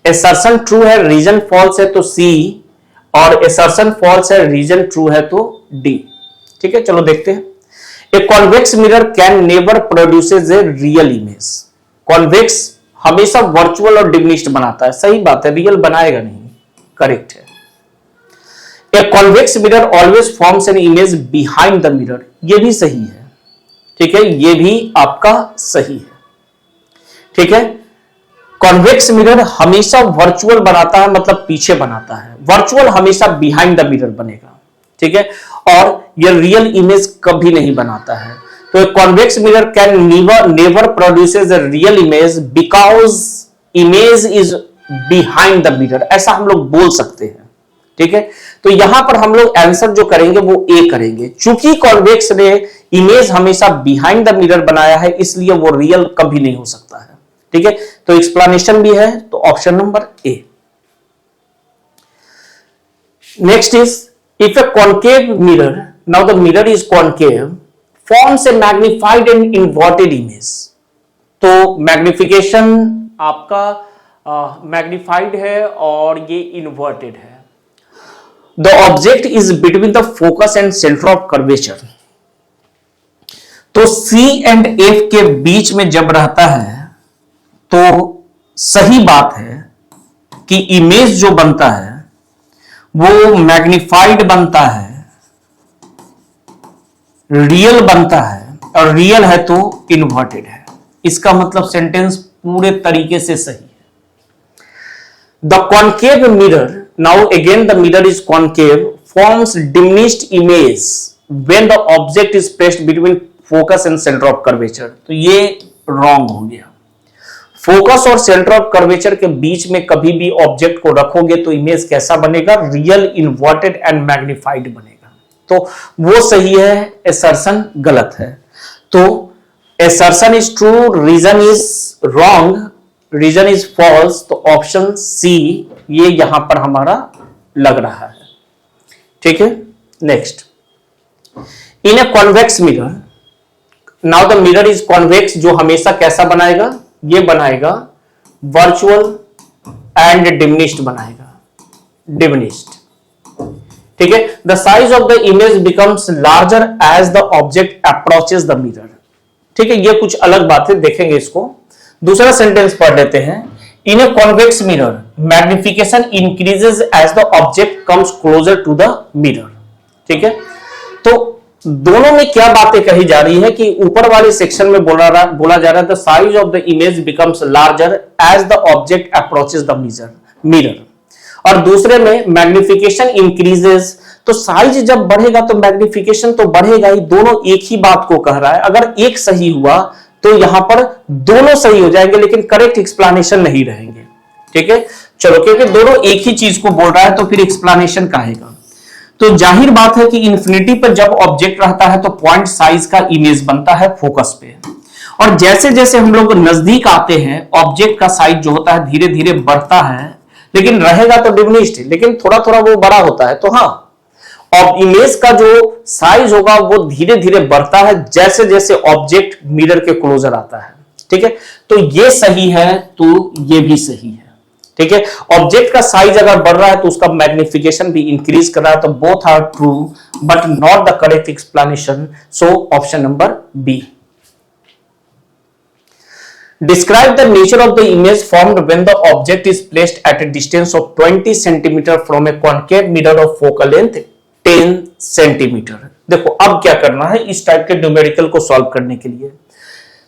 असर्शन ट्रू है, रीजन फॉल्स है तो सी, और असर्शन फॉल्स है, रीजन ट्रू है तो डी। ठीक है, चलो देखते हैं। ए convex mirror can never produces a real image. Convex हमेशा वर्चुअल और डिमिनिश्ड बनाता है, सही बात है, रियल बनाएगा नहीं, करेक्ट है। ए convex mirror always forms an image behind the mirror, ये भी सही है, ठीक है, ये भी आपका सही है, ठीक है। कॉन्वेक्स मिरर हमेशा वर्चुअल बनाता है, मतलब पीछे बनाता है, वर्चुअल हमेशा बिहाइंड द मिरर बनेगा, ठीक है, और ये रियल इमेज कभी नहीं बनाता है। तो convex mirror can never produces a real image because image is behind the mirror, ऐसा हम लोग बोल सकते हैं, ठीक है। तो यहां पर हम लोग आंसर जो करेंगे वो ए करेंगे, चूंकि कॉन्वेक्स ने इमेज हमेशा बिहाइंड द मिरर बनाया है, इसलिए वो रियल कभी नहीं हो सकता है, ठीक है। तो एक्सप्लेनेशन भी है, तो option number A. Next is if a concave mirror, now the mirror is concave, forms a magnified and inverted image, तो मैग्निफिकेशन आपका मैग्निफाइड है और ये इन्वर्टेड है। The object is between the focus and centre of curvature, तो सी एंड एफ के बीच में जब रहता है तो सही बात है कि इमेज जो बनता है वो मैग्निफाइड बनता है, रियल बनता है, और रियल है तो इन्वर्टेड है। इसका मतलब सेंटेंस पूरे तरीके से सही है। The concave mirror, now again the mirror is concave, forms diminished image when the object is placed between focus and centre of curvature, तो ये रॉन्ग हो गया। फोकस और सेंटर ऑफ कर्वेचर के बीच में कभी भी ऑब्जेक्ट को रखोगे तो इमेज कैसा बनेगा, रियल, इन्वर्टेड एंड मैग्निफाइड बनेगा, तो वो सही है, एसर्शन गलत है। तो assertion is true, reason is wrong, reason is false, तो ऑप्शन सी ये यहां पर हमारा लग रहा है, ठीक है। Next, in a convex mirror, now the mirror is convex, जो हमेशा कैसा बनाएगा, ये बनाएगा वर्चुअल एंड डिमिनिश्ड बनाएगा, डिमिनिश्ड, ठीक है। The size of the image becomes larger as the object approaches the mirror, ठीक है, ये कुछ अलग बातें देखेंगे इसको। दूसरा सेंटेंस पढ़ लेते हैं, in a convex mirror magnification increases as the object comes closer to the mirror, ठीक है। तो दोनों में क्या बातें कही जा रही है कि ऊपर वाले सेक्शन में बोला जा रहा है the size of the image becomes larger as the object approaches the mirror, और दूसरे में मैग्निफिकेशन इंक्रीजेस, तो साइज जब बढ़ेगा तो मैग्निफिकेशन तो बढ़ेगा ही, दोनों एक ही बात को कह रहा है। अगर एक सही हुआ तो यहां पर दोनों सही हो जाएंगे, लेकिन करेक्ट एक्सप्लेनेशन नहीं रहेंगे, ठीक है। चलो, क्योंकि दोनों एक ही चीज को बोल रहा है तो फिर एक्सप्लेनेशन कहेगा। तो जाहिर बात है कि इंफिनिटी पर जब ऑब्जेक्ट रहता है तो पॉइंट साइज का इमेज बनता है फोकस पे, और जैसे जैसे हम लोग नजदीक आते हैं ऑब्जेक्ट का साइज जो होता है धीरे धीरे बढ़ता है, लेकिन रहेगा तो डिमिनिश्ड, लेकिन थोड़ा थोड़ा वो बड़ा होता है। तो हाँ, और इमेज का जो साइज होगा वो धीरे धीरे बढ़ता है जैसे जैसे ऑब्जेक्ट मिरर के क्लोजर आता है, ठीक है। तो ये सही है, तो ये भी सही है, ठीक है। ऑब्जेक्ट का साइज अगर बढ़ रहा है तो उसका मैग्निफिकेशन भी इंक्रीज कर रहा है, तो both are true but not the correct explanation, so option number B. Describe the nature of the image formed when the object is placed at a distance of 20 cm from a concave mirror of focal length 10 cm। देखो अब क्या करना है इस टाइप के न्यूमेरिकल को सॉल्व करने के लिए,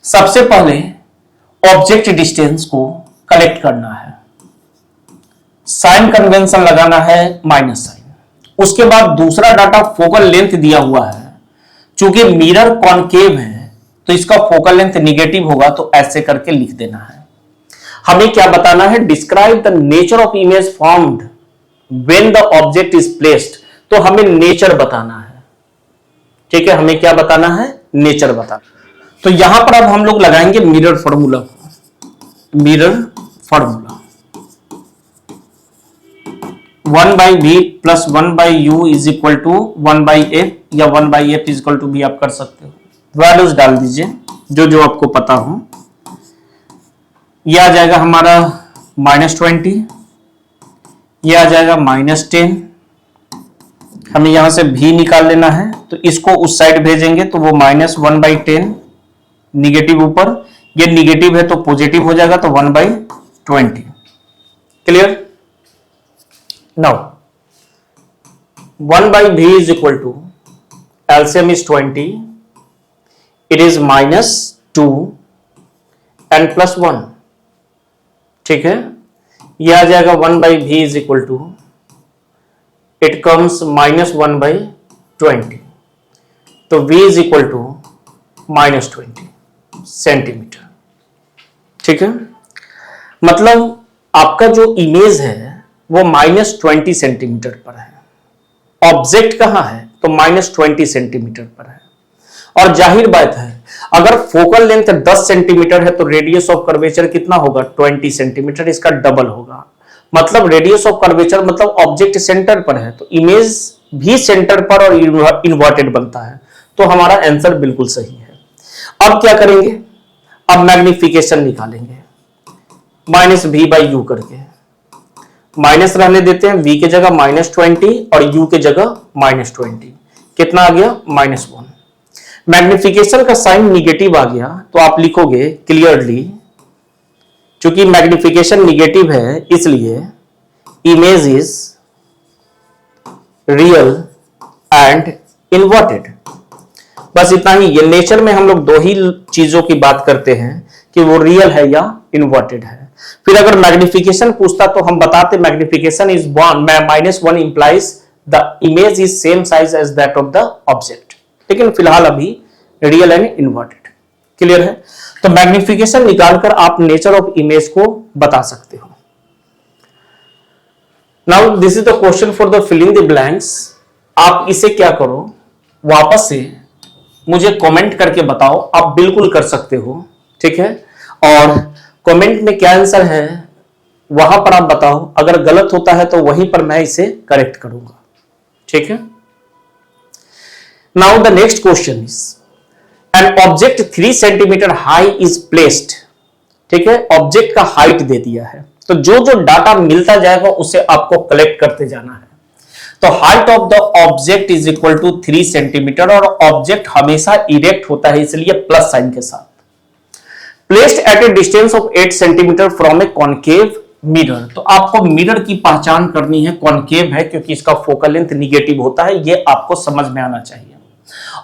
सबसे पहले ऑब्जेक्ट डिस्टेंस को कलेक्ट करना है, साइन कन्वेंशन लगाना है माइनस साइन, उसके बाद दूसरा डाटा फोकल लेंथ दिया हुआ है, चूंकि मिरर कॉनकेव है तो इसका फोकल लेंथ निगेटिव होगा, तो ऐसे करके लिख देना है। हमें क्या बताना है, describe the nature of image formed when the object is placed, तो हमें नेचर बताना है, ठीक है। हमें क्या बताना है, नेचर बताना। तो यहां पर अब हम लोग लगाएंगे mirror formula, mirror formula 1/v plus 1/u is equal to 1/f, या 1/f इज इक्वल टू भी आप कर सकते हो, वैल्यूज डाल दीजिए जो जो आपको पता हो। यह आ जाएगा हमारा -20, यह आ जाएगा -10, हमें यहां से भी निकाल लेना है, तो इसको उस साइड भेजेंगे तो वो -1/10 निगेटिव ऊपर, ये निगेटिव है तो पॉजिटिव हो जाएगा, तो 1/20। Clear? Now 1 by v is equal to LCM is 20, it is -2 and plus 1, ठीक है। यह आ जाएगा 1 by v is equal to, it comes -1 by 20, तो v is equal to -20 centimetre, ठीक है। मतलब आपका जो इमेज है वो -20 सेंटीमीटर पर है, ऑब्जेक्ट कहां है तो -20 सेंटीमीटर पर है। और जाहिर बात है अगर फोकल लेंथ 10 सेंटीमीटर है तो रेडियस ऑफ कर्वेचर कितना होगा 20 सेंटीमीटर, इसका डबल होगा। मतलब रेडियस ऑफ कर्वेचर मतलब ऑब्जेक्ट सेंटर पर है तो इमेज भी सेंटर पर और इन्वर्टेड बनता है, तो हमारा आंसर बिल्कुल सही है। अब क्या करेंगे, अब मैग्निफिकेशन निकालेंगे -v/u करके, माइनस रहने देते हैं, v के जगह -20 और u के जगह -20, कितना आ गया -1। मैग्निफिकेशन का साइन निगेटिव आ गया तो आप लिखोगे क्लियरली, चूंकि मैग्निफिकेशन निगेटिव है इसलिए image is real and inverted. बस इतना ही। ये नेचर में हम लोग दो ही चीजों की बात करते हैं कि वो रियल है या इन्वर्टेड है। फिर अगर मैग्निफिकेशन पूछता तो हम बताते magnification is -1 implies the image is same size as that of the object, लेकिन फिलहाल अभी रियल एंड इन्वर्टेड। क्लियर है। तो मैग्निफिकेशन निकालकर आप नेचर ऑफ इमेज को बता सकते हो। Now this is the question for the filling the blanks. आप इसे क्या करो, वापस से मुझे कमेंट करके बताओ, आप बिल्कुल कर सकते हो, ठीक है। और कमेंट में क्या आंसर है वहां पर आप बताओ, अगर गलत होता है तो वहीं पर मैं इसे करेक्ट करूंगा, ठीक है। Now the next question is an object 3 centimetre high is placed, ठीक है। ऑब्जेक्ट का हाइट दे दिया है तो जो जो डाटा मिलता जाएगा उसे आपको कलेक्ट करते जाना है। तो height of the object is equal to 3 centimetre और ऑब्जेक्ट हमेशा इरेक्ट होता है इसलिए प्लस साइन के साथ। Placed at a distance of 8 centimetre from a concave mirror. तो आपको मिरर की पहचान करनी है, कॉनकेव है क्योंकि इसका फोकल लेंथ निगेटिव होता है, ये आपको समझ में आना चाहिए।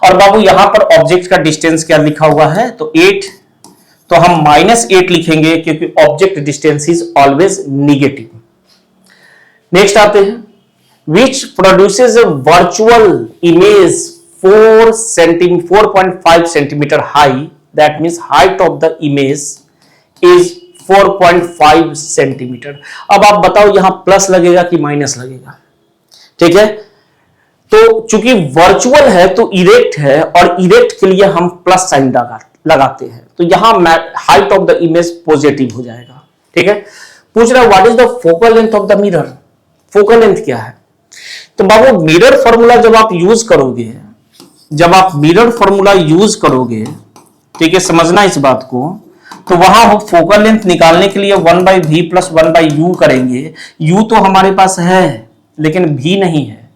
और बाबू यहां पर ऑब्जेक्ट का डिस्टेंस क्या लिखा हुआ है तो 8, तो हम -8 लिखेंगे क्योंकि object distance is always negative. Next आते हैं, which produces a virtual image 4.5 centimeter high, that means height of the image is 4.5 centimeter। अब आप बताओ यहां प्लस लगेगा कि माइनस लगेगा, ठीक है। तो चूंकि वर्चुअल है तो इरेक्ट है और इरेक्ट के लिए हम प्लस साइन लगाते हैं, तो यहां height of the image positive हो जाएगा, ठीक है। पूछ रहा है what is the focal length of the mirror, focal length क्या है। तो बाबू मिरर फॉर्मूला जब आप यूज करोगे, ठीक है, समझना इस बात को, तो वहां हम फोकल लेंथ निकालने के लिए 1/v + 1/u करेंगे। u तो हमारे पास है लेकिन v नहीं है,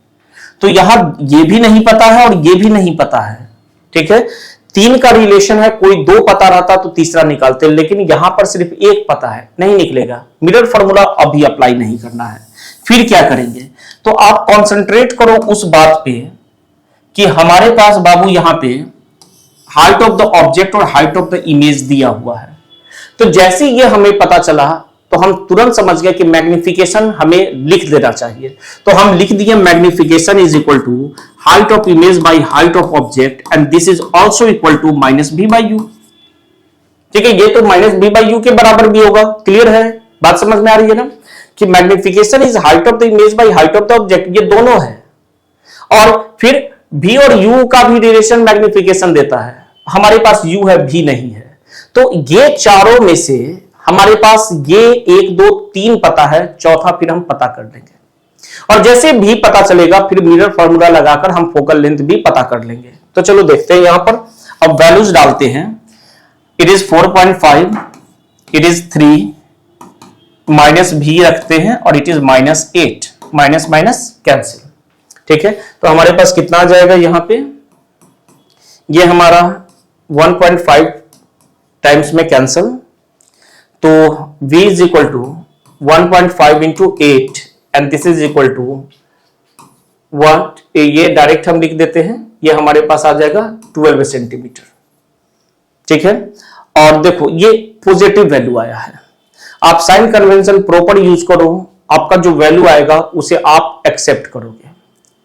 तो यहां ये भी नहीं पता है और ये भी नहीं पता है, ठीक है। 3 का रिलेशन है, कोई 2 पता रहता तो तीसरा निकालते, लेकिन यहां पर सिर्फ 1 पता है, नहीं निकलेगा। मिरर फॉर्मूला अभी अप्लाई नहीं करना है। फिर क्या करेंगे, तो आप कंसंट्रेट करो उस बात पे कि हमारे पास बाबू यहां पे हाइट ऑफ द ऑब्जेक्ट और हाइट ऑफ द इमेज दिया हुआ है। तो जैसे ये हमें पता चला तो हम तुरंत समझ गए कि मैग्निफिकेशन हमें लिख देना चाहिए। तो हम लिख दिए magnification is equal to height of image by height of object and this is also equal to -v/u, ठीक है। ये तो -v/u के बराबर भी होगा। क्लियर है, बात समझ में आ रही है ना, कि magnification is height of the image by height of the object, ये दोनों है। और फिर v और u का भी रिलेशन मैग्निफिकेशन देता है, हमारे पास u है v नहीं है। तो ये चारों में से हमारे पास ये 1 2 3 पता है, चौथा फिर हम पता कर लेंगे। और जैसे भी पता चलेगा फिर मिरर फॉर्मूला लगाकर हम फोकल लेंथ भी पता कर लेंगे। तो चलो देखते हैं यहां पर, अब वैल्यूज डालते हैं। It is 4.5, it is 3, -v रखते हैं और it is -8, minus minus cancel, ठीक है। तो हमारे पास कितना आ जाएगा यहां पे, ये हमारा 1.5 टाइम्स में कैंसिल, तो v is equal to 1.5 into 8 and this is equal to what, ये डायरेक्ट हम लिख देते हैं, ये हमारे पास आ जाएगा 12 सेंटीमीटर। ठीक है, और देखो ये पॉजिटिव वैल्यू आया है, आप साइन कन्वेंशन प्रॉपर यूज करो, आपका जो वैल्यू आएगा उसे आप एक्सेप्ट करोगे।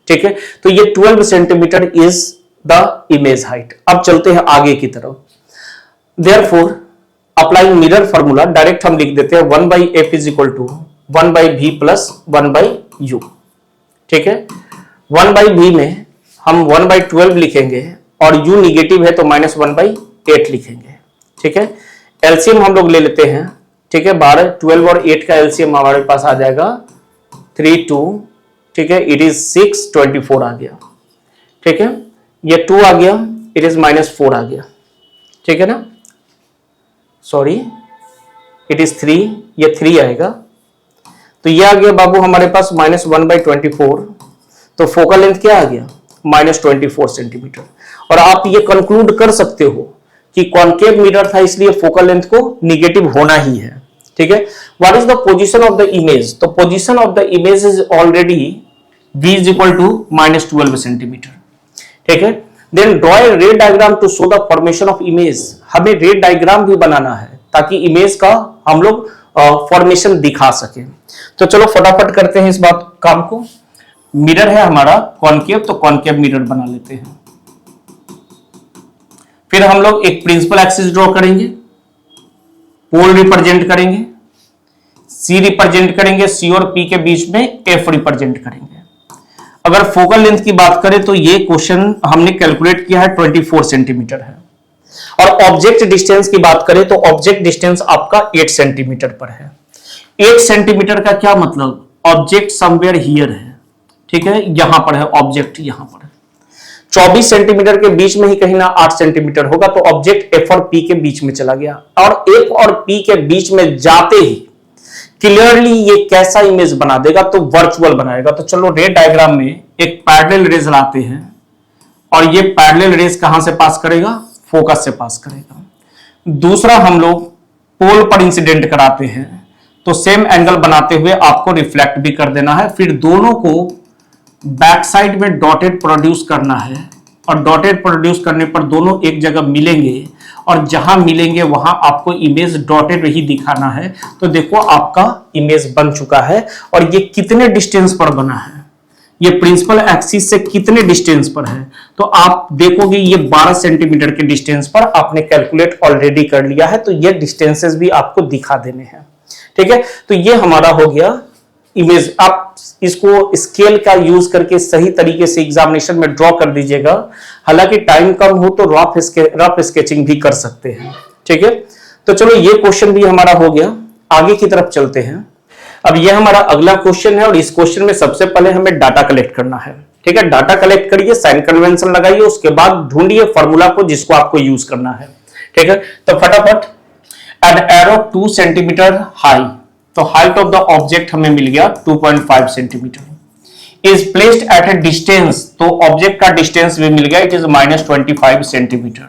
ठीक है, तो ये 12 centimetre is the image height. अब चलते हैं आगे की तरफ। Therefore applying mirror formula, direct हम लिख देते हैं 1/f is equal to 1/v plus 1/u। ठीक है, 1/v में हम 1/12 लिखेंगे और u निगेटिव है तो -1/8 लिखेंगे। ठीक है, एलसीएम हम लोग ले लेते हैं। ठीक है, 12, 12 और 8 का एलसीएम हमारे पास आ जाएगा 3, 2। ठीक है, इट इज 6, 24 आ गया। ठीक है, ये 2 आ गया, इट इज -4 आ गया। ठीक है ना, सॉरी इट इज 3, ये 3 आएगा, तो ये आ गया बाबू हमारे पास -1/24। तो फोकल लेंथ क्या आ गया, -24 सेंटीमीटर। और आप ये कंक्लूड कर सकते हो कि कॉनकेव मिरर था इसलिए फोकल लेंथ को निगेटिव होना ही है। ठीक है, what is the position of the image, तो position of the image is already v is equal to -12 centimetre. ठीक है, then draw a ray diagram to show the formation of image. हमें रे डायग्राम भी बनाना है ताकि इमेज का हम लोग फॉर्मेशन दिखा सके। तो चलो फटाफट करते हैं इस बात काम को। मिरर है हमारा कॉनकेव, तो कॉनकेव मिरर बना लेते हैं। फिर हम लोग एक प्रिंसिपल एक्सिस ड्रॉ करेंगे, पोल रिप्रेजेंट करेंगे, सी रिप्रेजेंट करेंगे, सी और पी के बीच में एफ रिप्रेजेंट करेंगे। अगर फोकल लेंथ की बात करें तो ये क्वेश्चन हमने कैलकुलेट किया है 24 सेंटीमीटर है। और ऑब्जेक्ट डिस्टेंस की बात करें तो ऑब्जेक्ट डिस्टेंस आपका 8 सेंटीमीटर पर है। 8 सेंटीमीटर का क्या मतलब, ऑब्जेक्ट समवेयर हियर है। ठीक है, यहां पर है ऑब्जेक्ट, यहां पर है। 24 सेंटीमीटर के बीच में ही कहीं ना 8 सेंटीमीटर होगा, तो ऑब्जेक्ट एफ और पी के बीच में चला गया। और एफ और पी के बीच में जाते ही क्लियरली ये कैसा इमेज बना देगा, तो वर्चुअल बनाएगा। तो चलो रे डायग्राम में एक पैरेलल रेज लाते हैं, और ये पैरेलल रेज कहां से पास करेगा, फोकस से पास करेगा। दूसरा हम लोग पोल पर इंसिडेंट कराते हैं, तो सेम एंगल बनाते हुए आपको रिफ्लेक्ट भी कर देना है। फिर दोनों को बैक साइड में डॉटेड प्रोड्यूस करना है, और डॉटेड प्रोड्यूस करने पर दोनों एक जगह मिलेंगे, और जहां मिलेंगे वहां आपको इमेज डॉटेड ही दिखाना है। तो देखो आपका इमेज बन चुका है। और ये कितने डिस्टेंस पर बना है, ये प्रिंसिपल एक्सिस से कितने डिस्टेंस पर है, तो आप देखोगे ये 12 सेंटीमीटर के डिस्टेंस पर आपने कैलकुलेट ऑलरेडी कर लिया है। तो ये डिस्टेंसेस भी आपको दिखा देने हैं। ठीक है, तो ये हमारा हो गया इमेज। आप इसको स्केल का यूज करके सही तरीके से एग्जामिनेशन में ड्रॉ कर दीजिएगा। हालांकि टाइम कम हो तो रफ स्केचिंग भी कर सकते हैं। ठीक है, तो चलो ये क्वेश्चन भी हमारा हो गया, आगे की तरफ चलते हैं। अब ये हमारा अगला क्वेश्चन है, और इस क्वेश्चन में सबसे पहले हमें डाटा कलेक्ट करना है। ठीक है, डाटा कलेक्ट करिए, साइन कन्वेंशन लगाइए, उसके बाद ढूंढिए फॉर्मूला को जिसको आपको यूज करना है। ठीक है, तो फटाफट एन एरो 2 सेंटीमीटर हाई, तो हाइट ऑफ द ऑब्जेक्ट हमें मिल गया 2.5 centimetre, is placed at a distance, तो ऑब्जेक्ट का डिस्टेंस भी मिल गया, it is -25 centimetre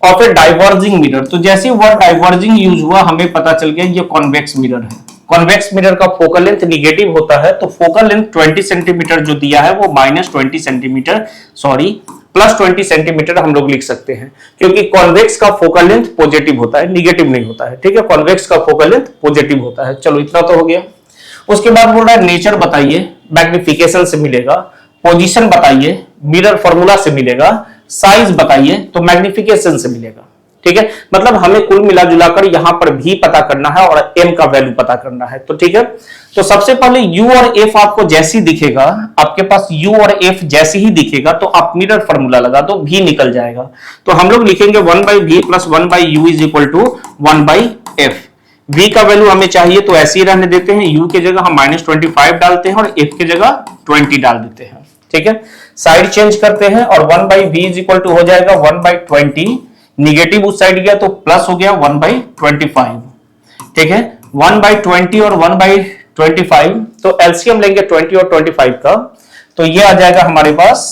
of A diverging mirror. तो जैसे वर्ड डाइवर्जिंग यूज हुआ हमें पता चल गया ये कॉन्वेक्स मिरर है। कॉन्वेक्स मिरर का फोकल लेंथ निगेटिव होता है, तो फोकल लेंथ 20 सेंटीमीटर जो दिया है वो -20 सेंटीमीटर, सॉरी +20 सेंटीमीटर हम लोग लिख सकते हैं, क्योंकि कॉन्वेक्स का फोकल लेंथ पॉजिटिव होता है, निगेटिव नहीं होता है। ठीक है, कॉन्वेक्स का फोकल लेंथ पॉजिटिव होता है। चलो इतना तो हो गया। उसके बाद बोल रहा है नेचर बताइए, मैग्निफिकेशन से मिलेगा, पोजीशन बताइए, मिरर फॉर्मूला से मिलेगा, साइज बताइए तो मैग्निफिकेशन से मिलेगा। ठीक है, मतलब हमें कुल मिला जुलाकर यहां पर भी पता करना है और m का वैल्यू पता करना है। तो ठीक है, तो सबसे पहले u और f आपको जैसी दिखेगा, आपके पास u और f जैसी ही दिखेगा तो आप मिरर फॉर्मूला लगा दो, v निकल जाएगा। तो हम लोग लिखेंगे 1/v + 1/u is equal to 1/f। v का वैल्यू हमें चाहिए तो ऐसे ही रहने देते हैं, u के जगह हम -25 डालते हैं और f के जगह 20 डाल देते हैं। ठीक है, साइड चेंज करते हैं और 1/v इज इक्वल टू हो जाएगा 1/20, निगेटिव उस साइड गया तो प्लस हो गया 1/25। ठीक है, 1/20 और 1/25, तो एलसीएम लेंगे 20 और 25 का, तो ये आ जाएगा हमारे पास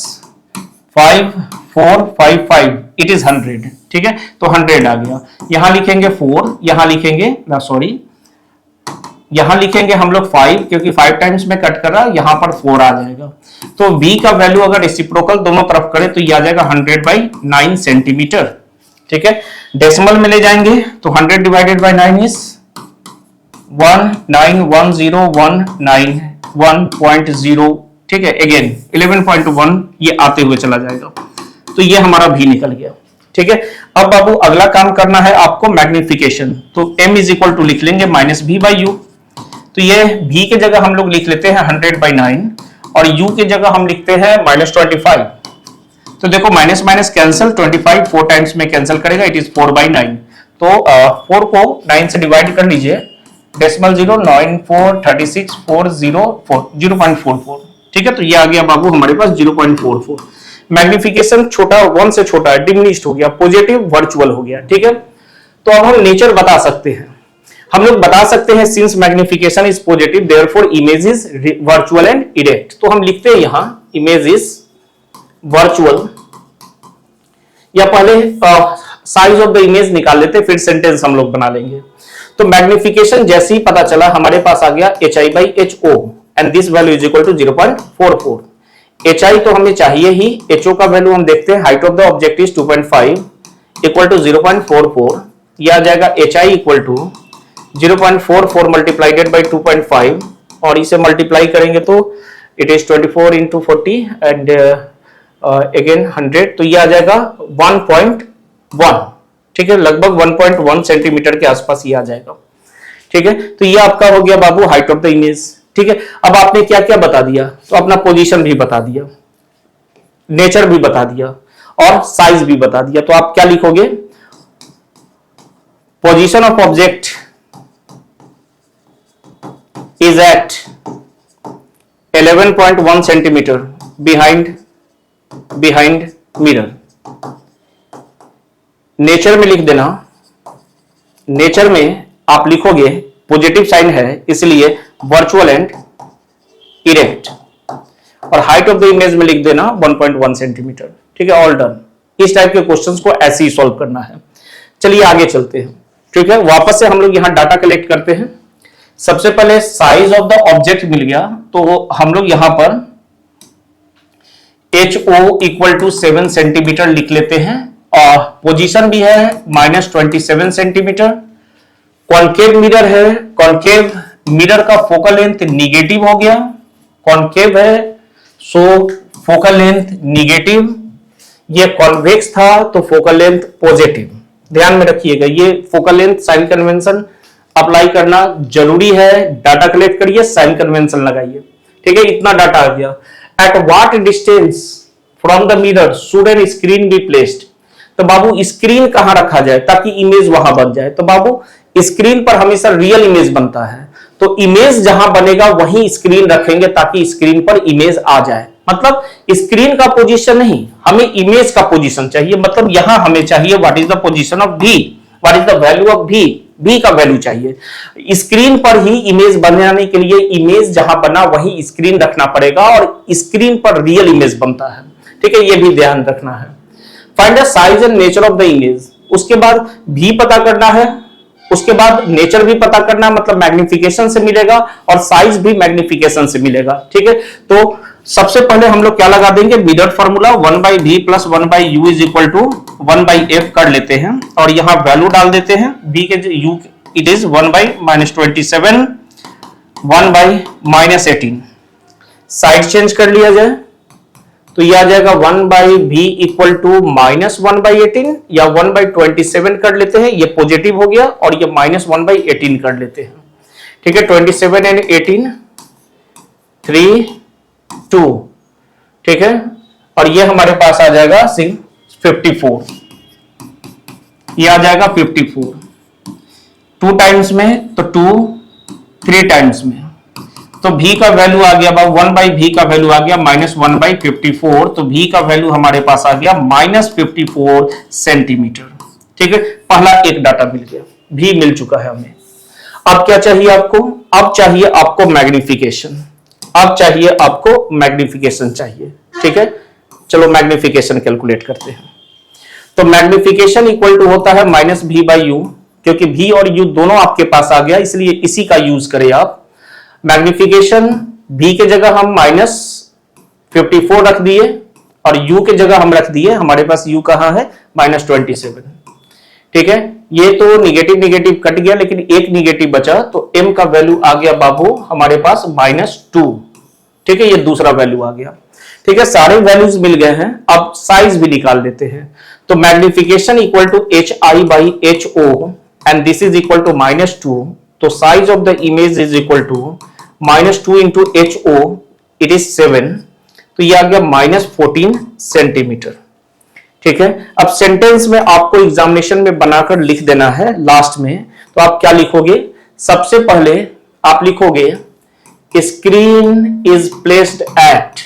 5455, इट इज 100। ठीक है, तो 100 आ गया। यहां लिखेंगे 4, यहां लिखेंगे सॉरी यहां लिखेंगे हम लोग 5, क्योंकि 5 टाइम्स में कट कर रहा है, यहां पर 4 आ जाएगा। तो v का वैल्यू अगर रेसिप्रोकल दोनों तरफ करें तो ये आ जाएगा 100/9 सेंटीमीटर। ठीक है, डेसिमल में ले जाएंगे तो 100 डिवाइडेड बाई 9 इज 1910191.0। ठीक है, अगेन 11.1 ये आते हुए चला जाएगा, तो ये हमारा v निकल गया। ठीक है, अब बाबू अगला काम करना है आपको मैग्निफिकेशन। तो m इज इक्वल टू लिख लेंगे -v/u। तो ये v की जगह हम लोग लिख लेते हैं 100/9 और u की जगह हम लिखते हैं -25। तो देखो माइनस माइनस कैंसिल, 25 4 टाइम्स में कैंसिल करेगा, इट इज 4/9। तो 4 को 9 से डिवाइड कर लीजिए, डेसिमल 0 9 4 36 404 0.44। ठीक है, तो ये आ गया बाबू हमारे पास 0.44। मैग्निफिकेशन छोटा 1 से छोटा है, डिमिनिश्ड हो गया, पॉजिटिव वर्चुअल हो गया। ठीक है, तो अब हम नेचर बता सकते हैं। हम लोग बता सकते हैं since magnification is positive therefore image is virtual and erect. तो हम लिखते हैं यहां इमेज इज वर्चुअल, या पहले साइज ऑफ द इमेज निकाल लेते, फिर सेंटेंस हम लोग बना लेंगे। तो मैग्निफिकेशन जैसे ही पता चला हमारे पास आ गया hi/ho and this value is equal to 0.44। hi तो हमें चाहिए ही, ho का वैल्यू हम देखते हैं, height of the object is 2.5 equal to 0.44। यह आ जाएगा hi equal to 0.44 multiplied by 2.5 और इसे मल्टीप्लाई करेंगे तो it is 24 into 40 and again 100, तो ये आ जाएगा 1.1। ठीक है, लगभग 1.1 सेंटीमीटर के आसपास ये आ जाएगा। ठीक है, तो ये आपका हो गया बाबू हाइट ऑफ द इमेज। ठीक है, अब आपने क्या क्या बता दिया, तो अपना पोजीशन भी बता दिया, नेचर भी बता दिया और साइज भी बता दिया। तो आप क्या लिखोगे, position of object is at 11.1 centimeter behind mirror। Nature में लिख देना, नेचर में आप लिखोगे पॉजिटिव साइन है इसलिए वर्चुअल एंड इरेक्ट, और हाइट ऑफ द इमेज में लिख देना 1.1 सेंटीमीटर। ठीक है, ऑल डन। इस टाइप के क्वेश्चंस को ऐसे ही सॉल्व करना है। चलिए आगे चलते हैं। ठीक है, वापस से हम लोग यहां डाटा कलेक्ट करते हैं। सबसे पहले साइज ऑफ द ऑब्जेक्ट मिल गया, तो हम लोग यहां पर HO इक्वल टू 7 सेंटीमीटर लिख लेते हैं, और पोजीशन भी है -27 सेंटीमीटर। कॉन्केव मिरर है, कॉन्केव मिरर का फोकल लेंथ निगेटिव हो गया, कॉन्केव है सो फोकल लेंथ निगेटिव। ये कॉन्वेक्स था तो फोकल लेंथ पॉजिटिव। ध्यान में रखिएगा, ये focal length sign convention apply करना जरूरी है। डाटा कलेक्ट करिए, साइन कन्वेंशन लगाइए। ठीक है, इतना डाटा आ गया। At what distance from the mirror should an screen be placed. तो बाबू स्क्रीन कहां रखा जाए ताकि इमेज वहां बन जाए, तो बाबू स्क्रीन पर हमेशा रियल इमेज बनता है, तो इमेज जहां बनेगा वहीं स्क्रीन रखेंगे ताकि स्क्रीन पर इमेज आ जाए। मतलब स्क्रीन का पोजीशन नहीं, हमें इमेज का पोजीशन चाहिए। मतलब यहां हमें चाहिए what is the position of v, what is the value of v, v का वैल्यू चाहिए। स्क्रीन पर ही इमेज बनाने के लिए इमेज जहां बना वहीं स्क्रीन रखना पड़ेगा, और स्क्रीन पर रियल इमेज बनता है। ठीक है, ये भी ध्यान रखना है। Find the size and nature of the image, उसके बाद v पता करना है, उसके बाद नेचर भी पता करना, मतलब मैग्निफिकेशन से मिलेगा और साइज भी मैग्निफिकेशन से मिलेगा। ठीक है, तो सबसे पहले हम लोग क्या लगा देंगे, mirror formula 1/v plus 1/u is equal to 1/f कर लेते हैं, और यहां वैल्यू डाल देते हैं। v के u it is 1/-27 1/-18। Side change कर लिया जाए तो यह आ जाएगा 1/v इक्वल टू -1/18, या 1/27 कर लेते हैं, ये पॉजिटिव हो गया, और ये -1/18 कर लेते हैं। ठीक है, 27 एंड 18 3 2। ठीक है, और ये हमारे पास आ जाएगा 54, ये आ जाएगा 54। 2 टाइम्स में तो 2, 3 टाइम्स में तो v का वैल्यू आ गया, 1/v का वैल्यू आ गया -1/54, तो v का वैल्यू हमारे पास आ गया -54 सेंटीमीटर। ठीक है, पहला एक डाटा मिल गया, v मिल चुका है हमें। अब क्या चाहिए आपको, अब चाहिए आपको मैग्निफिकेशन, अब चाहिए आपको मैग्निफिकेशन चाहिए। ठीक है, चलो मैग्निफिकेशन कैलकुलेट करते हैं। तो मैग्निफिकेशन इक्वल टू होता है -v/u, क्योंकि V और U दोनों आपके पास आ गया, इसलिए इसी का यूज करें आप। मैग्निफिकेशन V के जगह हम -54 रख दिए और U के जगह हम रख दिए, हमारे पास U कहां है, -27। ठीक है, ये तो निगेटिव निगेटिव कट गया, लेकिन एक निगेटिव बचा, तो M का वैल्यू आ गया बाबू हमारे पास -2। ठीक है, ये दूसरा वैल्यू आ गया। ठीक है, सारे वैल्यूज मिल गए हैं, अब साइज भी निकाल लेते हैं। तो magnification equal to HI/HO and this is equal to -2, तो size of the image is equal to -2 into HO, it is 7, तो ये आ गया -14 सेंटीमीटर। ठीक है, अब सेंटेंस में आपको एग्जामिनेशन में बनाकर लिख देना है लास्ट में, तो आप क्या लिखोगे, सबसे पहले आप लिखोगे स्क्रीन इज प्लेस्ड एट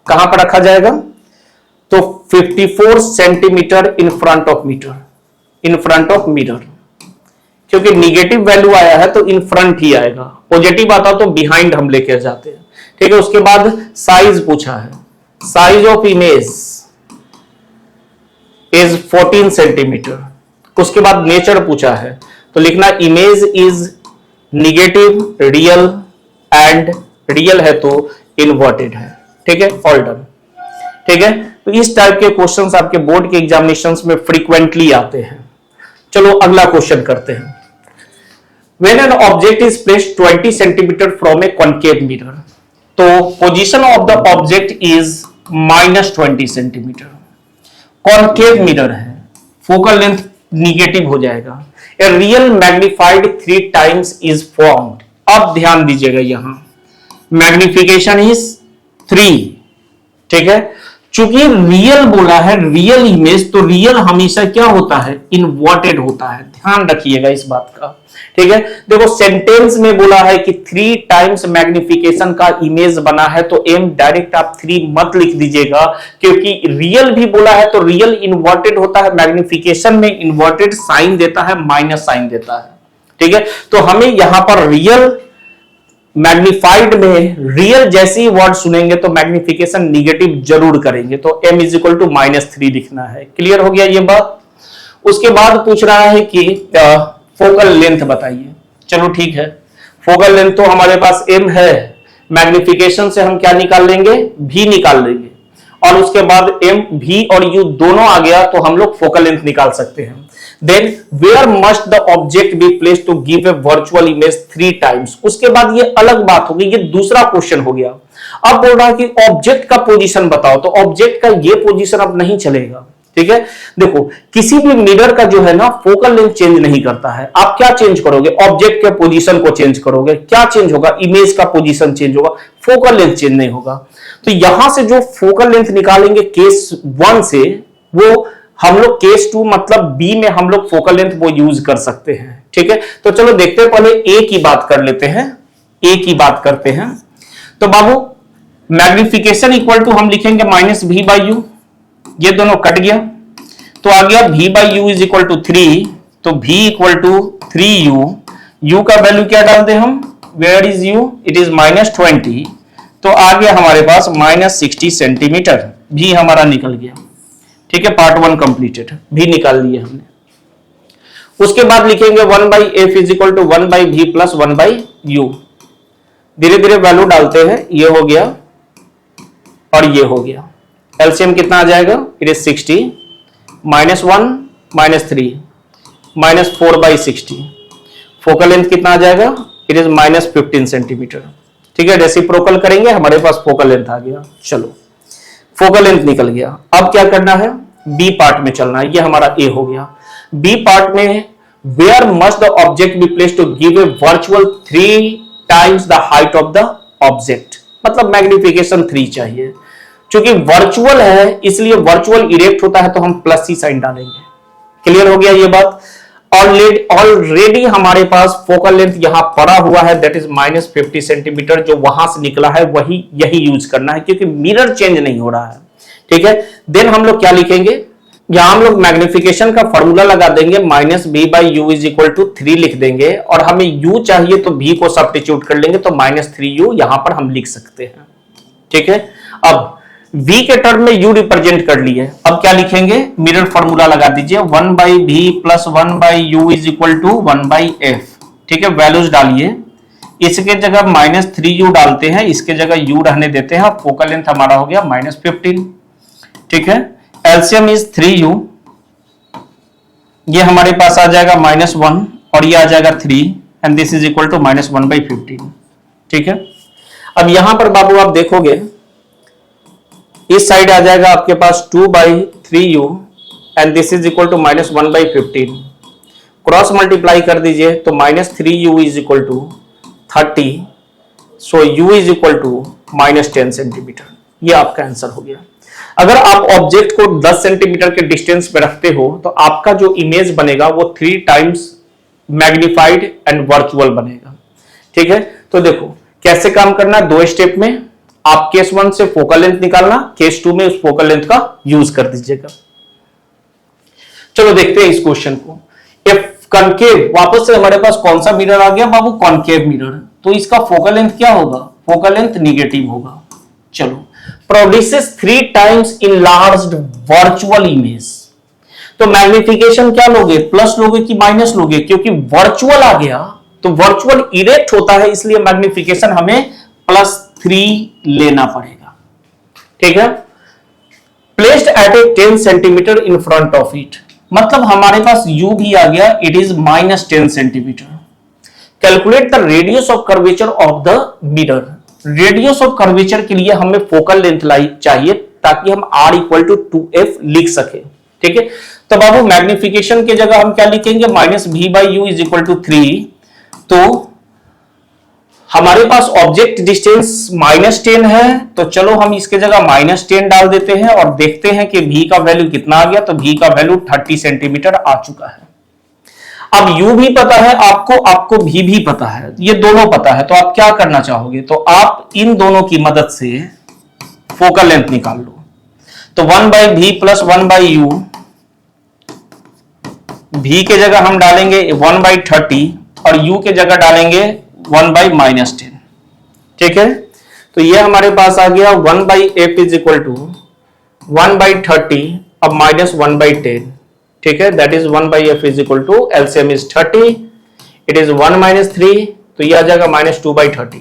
कहां पर रखा जाएगा, तो 54 centimetre in front of mirror, क्योंकि निगेटिव वैल्यू आया है तो इन फ्रंट ही आएगा, पॉजिटिव आता तो बिहाइंड हम लेके जाते हैं। ठीक है, उसके बाद साइज पूछा है, size of image is 14 centimetre. उसके बाद नेचर पूछा है, तो लिखना image is negative, real and real है तो इन्वर्टेड है। ठीक है, ऑल डन। ठीक है, तो इस टाइप के क्वेश्चंस आपके बोर्ड के एग्जामिनेशंस में फ्रीक्वेंटली आते हैं। चलो अगला क्वेश्चन करते हैं। When an object is placed 20 centimetre from a concave mirror, तो position of the object is -20 centimetre. Concave mirror है, फोकल लेंथ निगेटिव हो जाएगा। A real magnified 3 times is formed. अब ध्यान दीजिएगा, यहां मैग्निफिकेशन इज 3। ठीक है, चूंकि रियल बोला है, रियल इमेज, तो रियल हमेशा क्या होता है, इन्वर्टेड होता है, ध्यान रखिएगा इस बात का। ठीक है, देखो सेंटेंस में बोला है कि 3 टाइम्स मैग्निफिकेशन का इमेज बना है, तो M डायरेक्ट आप 3 मत लिख दीजिएगा, क्योंकि रियल भी बोला है तो रियल इन्वर्टेड होता है, मैग्निफिकेशन में इन्वर्टेड साइन देता है, माइनस साइन देता है। ठीक है, तो हमें यहां पर रियल मैग्निफाइड में रियल जैसी वर्ड सुनेंगे तो मैग्निफिकेशन निगेटिव जरूर करेंगे, तो M इज इक्वल टू -3 लिखना है। क्लियर हो गया ये बात। उसके बाद पूछ रहा है कि फोकल लेंथ बताइए। चलो ठीक है, फोकल लेंथ तो हमारे पास M है, मैग्निफिकेशन से हम क्या निकाल लेंगे, V निकाल लेंगे, और उसके बाद M, V और U दोनों आ गया तो हम लोग फोकल लेंथ निकाल सकते हैं। Then where must the object be placed to give a virtual image 3 times? उसके बाद ये अलग बात होगी, ये दूसरा क्वेश्चन हो गया। अब बोल रहा है कि ऑब्जेक्ट का पोजीशन बताओ, तो ऑब्जेक्ट का ये पोजीशन अब नहीं चलेगा। ठीक है, देखो किसी भी मिरर का जो है ना फोकल लेंथ चेंज नहीं करता है। आप क्या चेंज करोगे, ऑब्जेक्ट के पोजीशन को चेंज करोगे, क्या चेंज होगा, इमेज का पोजीशन चेंज होगा, फोकल लेंथ चेंज नहीं होगा। तो यहां से जो फोकल लेंथ निकालेंगे केस 1 से, वो हम लोग केस 2 मतलब B में हम लोग फोकल लेंथ वो यूज कर सकते हैं। ठीक है, तो चलो देखते हैं, पहले A की बात कर लेते हैं। A की बात करते हैं, तो बाबू मैग्निफिकेशन इक्वल टू हम लिखेंगे -V/U, ये दोनों कट गया, तो आ गया V/U इज इक्वल टू 3, तो V equal to 3U। U का वैल्यू क्या डालते हम, where is U, it is -20, तो आ गया हमारे पास -60 सेंटीमीटर। V हमारा निकल गया। ठीक है, पार्ट 1 कंप्लीटेड, भी निकाल लिए हमने। उसके बाद लिखेंगे 1/F is equal to 1/V plus 1/U। धीरे धीरे वैल्यू डालते हैं, ये हो गया और ये हो गया। एलसीएम कितना आ जाएगा, इट इज 60, -1 -3 -4/60। फोकल लेंथ कितना आ जाएगा, इट इज -15 सेंटीमीटर। ठीक है, रेसिप्रोकल करेंगे, हमारे पास फोकल लेंथ आ गया। चलो फोकल लेंथ निकल गया। अब क्या करना है, बी पार्ट में चलना है, ये हमारा ए हो गया। बी पार्ट में where must the object be placed to give a virtual 3 times the height of the object, मतलब मैग्निफिकेशन 3 चाहिए। क्योंकि वर्चुअल है इसलिए वर्चुअल इरेक्ट होता है, तो हम +C साइन डालेंगे। क्लियर हो गया ये बात। ऑलरेडी हमारे पास फोकल लेंथ यहां पड़ा हुआ है, दैट इज -50 सेंटीमीटर, जो वहां से निकला है वही यही यूज करना है, क्योंकि मिरर चेंज नहीं हो रहा है। ठीक है, देन हम लोग क्या लिखेंगे, यहां हम लोग मैग्निफिकेशन का फॉर्मूला लगा देंगे, -V/U इज इक्वल टू 3 लिख देंगे, और हमें U चाहिए तो V को सब्स्टिट्यूट कर लेंगे, तो -3U यहां पर हम लिख सकते हैं। ठीक है, अब v के टर्म में u रिप्रेजेंट कर लिए, अब क्या लिखेंगे, मिरर फॉर्मूला लगा दीजिए, 1/v plus 1/u is equal to 1/f। ठीक है, वैल्यूज डालिए, इसके जगह -3u डालते हैं, इसके जगह u रहने देते हैं, फोकल लेंथ हमारा हो गया -15। ठीक है, एलसीएम इज 3u, ये हमारे पास आ जाएगा -1 और ये आ जाएगा 3 and this is equal to -1/15। ठीक है, अब यहां पर बाबू आप देखोगे इस साइड आ जाएगा आपके पास 2/3u and this is equal to -1/15। Cross multiply कर दीजिए तो -3u is equal to 30, so u is equal to -10 centimetre. ये आपका आंसर हो गया। अगर आप ऑब्जेक्ट को 10 सेंटीमीटर के डिस्टेंस पे रखते हो तो आपका जो इमेज बनेगा वो 3 टाइम्स मैग्निफाइड एंड वर्चुअल बनेगा। ठीक है, तो देखो कैसे काम करना, 2 स्टेप में आप केस 1 से फोकल लेंथ निकालना, केस 2 में उस फोकल लेंथ का यूज कर दीजिएगा। चलो देखते हैं इस क्वेश्चन को। इफ कॉनकेव, वापस से हमारे पास कौन सा मिरर आ गया बाबू, कॉनकेव मिरर, तो इसका फोकल लेंथ क्या होगा, फोकल लेंथ निगेटिव होगा। चलो, produces 3 times enlarged virtual image, तो मैग्निफिकेशन क्या लोगे, प्लस लोगे कि माइनस लोगे, क्योंकि वर्चुअल आ गया तो वर्चुअल इरेक्ट होता है, इसलिए मैग्निफिकेशन हमें +3 लेना पड़ेगा। ठीक है, placed at A 10 centimetre in front of it, मतलब हमारे पास u भी आ गया, it is -10 centimetre. Calculate the radius of curvature of the mirror, radius of curvature के लिए हमें फोकल लेंथ चाहिए ताकि हम r = 2f लिख सके। ठीक है, तो बाबू मैग्निफिकेशन की जगह हम क्या लिखेंगे, -v/u इज इक्वल टू 3, तो हमारे पास ऑब्जेक्ट डिस्टेंस -10 है, तो चलो हम इसके जगह -10 डाल देते हैं और देखते हैं कि v का वैल्यू कितना आ गया, तो v का वैल्यू 30 सेंटीमीटर आ चुका है। अब u भी पता है आपको v भी पता है, ये दोनों पता है, तो आप क्या करना चाहोगे, तो आप इन दोनों की मदद से फोकल लेंथ निकाल लो। तो 1/v प्लस 1/u, v के जगह हम डालेंगे 1/30 और u के जगह डालेंगे 1/-10। ठीक है, तो ये हमारे पास आ गया 1/f इज इक्वल टू 1/30 अब -1/10। ठीक है, that is 1/f is equal to LCM is 30, it is 1 - 3, तो ये आ जाएगा -2/30।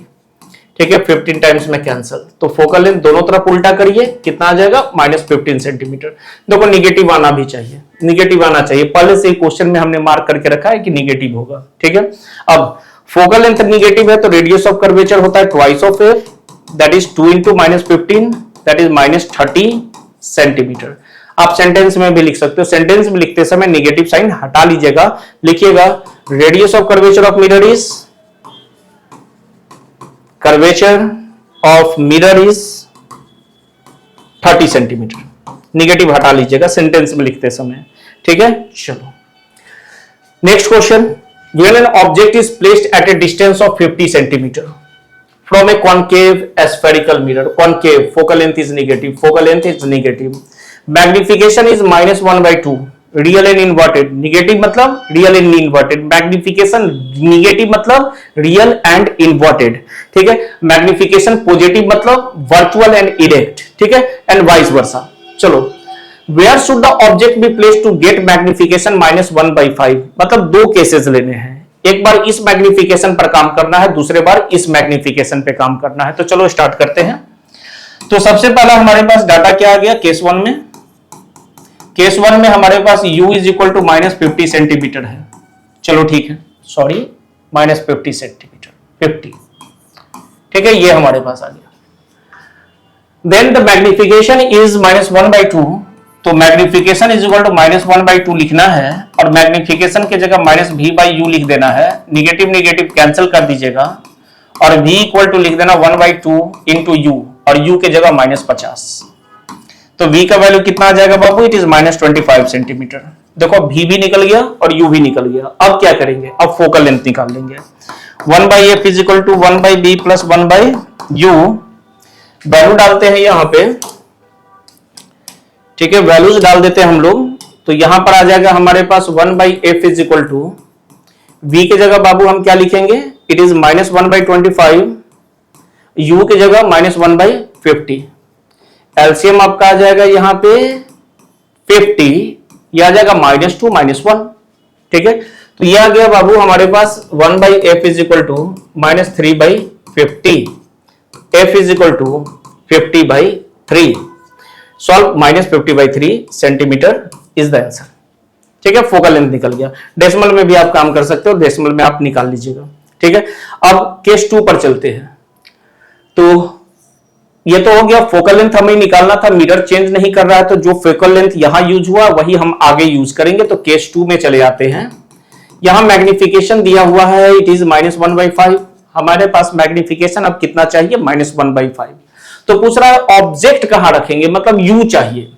ठीक है, 15 टाइम्स में कैंसल, तो फोकल लेंथ दोनों तरफ उल्टा करिए, कितना आ जाएगा, -15 सेंटीमीटर। देखो निगेटिव आना भी चाहिए, निगेटिव आना चाहिए, पहले से ही क्वेश्चन में हमने मार्क करके रखा है कि निगेटिव होगा। ठीक है, अब फोकल लेंथ निगेटिव है तो रेडियस ऑफ कर्वेचर होता है twice of f, that is 2 × -15, that is -30 centimetre. आप सेंटेंस में भी लिख सकते हो, सेंटेंस में लिखते समय नेगेटिव साइन हटा लीजिएगा, लिखिएगा radius of curvature of mirror is, curvature of mirror is 30 centimetre, negative हटा लीजिएगा सेंटेंस में लिखते समय। ठीक है, चलो next question. When an object is placed at a distance of 50 centimeter from a concave spherical mirror, concave focal length is negative, focal length is negative, magnification is -1/2, real and inverted, negative मतलब real and inverted, magnification negative मतलब real and inverted। ठीक है, magnification positive मतलब virtual and erect। ठीक है, and vice versa। चलो, Where should the object be placed to get magnification -1/5, मतलब 2 केसेस लेने हैं, एक बार इस मैग्निफिकेशन पर काम करना है, दूसरे बार इस मैग्निफिकेशन पे काम करना है। तो चलो स्टार्ट करते हैं। तो सबसे पहला हमारे पास डाटा क्या आ गया, केस 1 में, केस 1 में हमारे पास u is equal to -50 centimetre है। चलो ठीक है, सॉरी -50 सेंटीमीटर, 50। ठीक है, ये हमारे पास आ गया। देन द मैग्निफिकेशन इज -1/2, तो मैग्निफिकेशन इज इक्वल टू -1/2 लिखना है और मैग्निफिकेशन की जगह -v/u लिख देना है, निगेटिव निगेटिव कैंसिल कर दीजिएगा और v इक्वल टू लिख देना 1/2 इंटू u और u की जगह -50। तो v का वैल्यू कितना आ जाएगा बाबू, इट इज -25 सेंटीमीटर। देखो v भी निकल गया और u भी निकल गया। अब क्या करेंगे, अब फोकल लेंथ निकाल लेंगे। 1/f is equal to 1/b plus 1/u, value डालते हैं यहां पे। ठीक है, वैल्यूज डाल देते हैं हम लोग, तो यहां पर आ जाएगा हमारे पास 1/f is equal to, v की जगह बाबू हम क्या लिखेंगे, इट इज -1/25, u की जगह -1/50 एलसीएम आपका आ जाएगा यहाँ पे 50, ये आ जाएगा -2 -1। ठीक है, तो ये आ गया बाबू हमारे पास 1/f is equal to -3/50, f is equal to 50/3। Solve -50/3 centimetre is the answer. ठीक है, फोकल लेंथ निकल गया। डेसिमल में भी आप काम कर सकते हो, डेसिमल में आप निकाल लीजिएगा। ठीक है, अब केस 2 पर चलते हैं। तो ये तो हो गया, फोकल लेंथ हमें निकालना था, मिरर चेंज नहीं कर रहा है, तो जो फोकल लेंथ यहां यूज हुआ वही हम आगे यूज करेंगे। तो केस 2 में चले जाते हैं। यहां मैग्निफिकेशन दिया हुआ है, इट इज -1/5। हमारे पास मैग्निफिकेशन अब कितना चाहिए, -1/5। तो पूछ रहा है ऑब्जेक्ट कहां रखेंगे, मतलब यू चाहिए।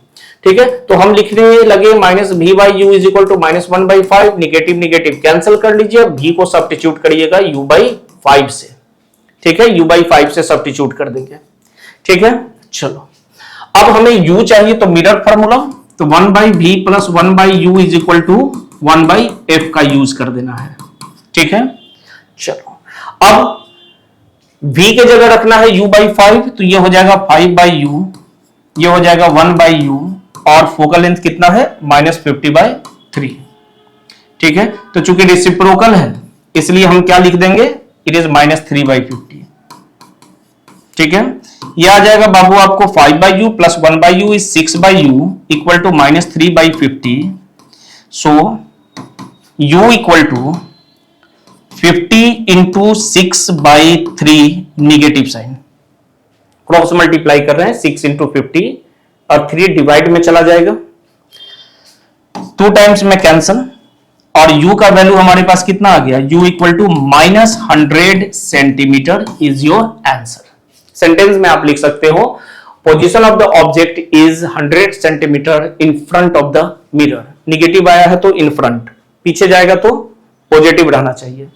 ठीक है, तो हम लिखने लगे -v/u is equal to -1/5। Negative negative cancel कर लीजिए, v को सब्स्टिट्यूट करिएगा u/5 से। ठीक है, u/5 से सब्स्टिट्यूट कर देंगे। ठीक है, चलो अब हमें u चाहिए, तो मिरर फार्मूला, तो 1/v plus 1/u is equal to 1/f का यूज कर देना है। ठीक है, चलो अब v के जगह रखना है u/5, तो ये हो जाएगा 5/u, ये हो जाएगा 1/u, और फोकल लेंथ कितना है -50/3। ठीक है, तो चूंकि रेसिप्रोकल है इसलिए हम क्या लिख देंगे, इट इज -3/50। ठीक है, यह आ जाएगा बाबू आपको 5/u plus 1/u is 6/u equal to -3/50। So u equal to 50 into 6/3 negative sign, cross multiply कर रहे हैं, 6 इंटू 50 और 3 डिवाइड में चला जाएगा, 2 टाइम्स में कैंसल, और u का वैल्यू हमारे पास कितना आ गया, u equal to -100 centimetre is your answer. Sentence में आप लिख सकते हो, position of the object is 100 centimetre in front of the mirror. Negative आया है तो इन फ्रंट, पीछे जाएगा तो पॉजिटिव रहना चाहिए।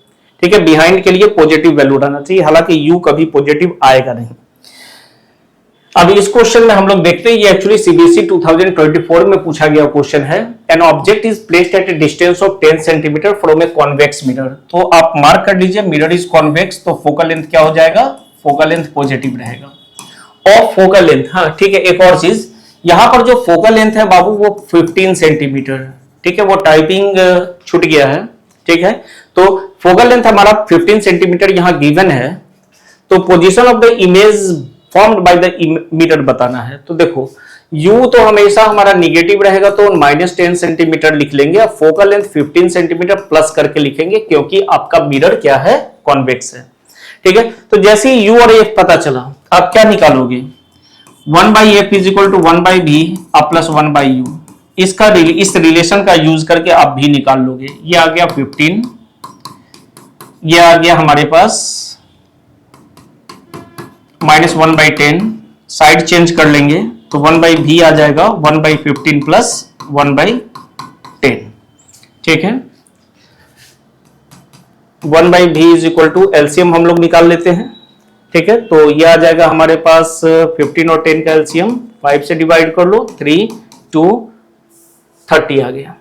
ठीक है, बिहाइंड के लिए पॉजिटिव वैल्यू रहना चाहिए, हालांकि u कभी पॉजिटिव आएगा नहीं। अब इस क्वेश्चन में हम लोग देखते हैं, ये एक्चुअली सीबीएसई 2024 में पूछा गया क्वेश्चन है। An object is placed at a distance of 10 centimetre from A convex mirror. तो आप मार्क कर लीजिए, मिरर इज कॉन्वेक्स, तो फोकल लेंथ क्या हो जाएगा, फोकल लेंथ पॉजिटिव रहेगा। और फोकल लेंथ, हाँ ठीक है, एक और चीज, यहां पर जो फोकल लेंथ है बाबू वो 15 सेंटीमीटर। ठीक है, वो टाइपिंग छूट गया है। ठीक है, तो फोकल लेंथ हमारा 15 सेंटीमीटर यहां गिवन है, तो position of the image formed by the mirror बताना है। तो देखो u तो हमेशा हमारा निगेटिव रहेगा, तो -10 सेंटीमीटर लिख लेंगे, और फोकल लेंथ 15 सेंटीमीटर प्लस करके लिखेंगे, क्योंकि आपका मिरर क्या है, कॉन्वेक्स है। ठीक है, तो जैसे ही u और f पता चला, आप क्या निकालोगे, 1/f is equal to 1/v आप प्लस 1/u, इसका इस रिलेशन का यूज करके आप भी निकाल लोगे। ये आ गया 15, ये आ गया हमारे पास -1/10, साइड चेंज कर लेंगे तो 1/v आ जाएगा 1/15 प्लस 1/10। ठीक है, 1/v is equal to LCM हम लोग निकाल लेते हैं। ठीक है, तो ये आ जाएगा हमारे पास 15 और 10 का एलसीएम, 5 से डिवाइड कर लो, 3 2 30 आ गया।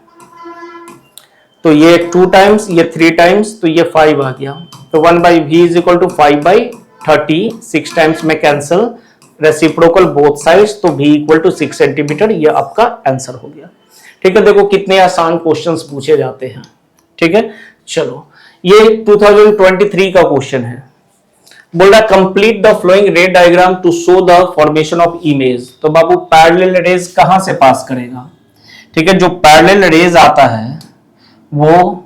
तो ये 2 टाइम्स, ये 3 टाइम्स, तो ये 5 आ गया। तो 1/v is equal to 5/30, 6 times में कैंसल, रेसिप्रोकल बोथ साइड्स, तो v इक्वल टू 6 सेंटीमीटर, ये आपका आंसर हो गया। ठीक है, देखो कितने आसान क्वेश्चंस पूछे जाते हैं। ठीक है, चलो ये 2023 का क्वेश्चन है, बोल रहा complete the following ray diagram to show the formation of image. तो बाबू पैरेलल रेज कहां से पास करेगा। ठीक है, जो पैरेलल रेज आता है वो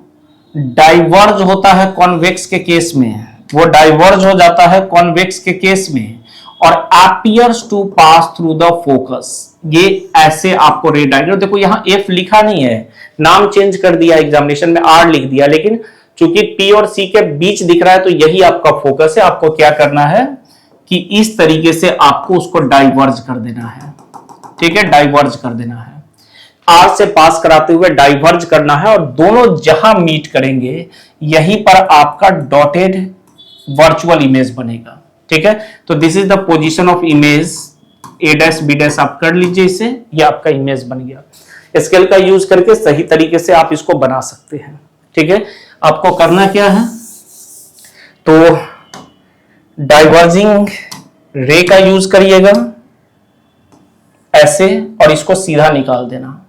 डाइवर्ज होता है कॉन्वेक्स के केस में, वो डाइवर्ज हो जाता है कॉन्वेक्स के केस में, और appears to pass through the focus. ये ऐसे आपको रे डायग्राम, देखो यहां एफ लिखा नहीं है, नाम चेंज कर दिया एग्जामिनेशन में, आर लिख दिया, लेकिन चूंकि पी और सी के बीच दिख रहा है तो यही आपका फोकस है। आपको क्या करना है कि इस तरीके से आपको उसको डाइवर्ज कर देना है। ठीक है, डाइवर्ज कर देना है, आर से पास कराते हुए डाइवर्ज करना है, और दोनों जहां मीट करेंगे यहीं पर आपका डॉटेड वर्चुअल इमेज बनेगा। ठीक है, तो this is the position of image, A dash B dash आप कर लीजिए इसे, ये आपका इमेज बन गया। स्केल का यूज करके सही तरीके से आप इसको बना सकते हैं। ठीक है, आपको करना क्या है, तो डाइवर्जिंग रे का यूज करिएगा, ऐसे और इसको सीधा निकाल देना।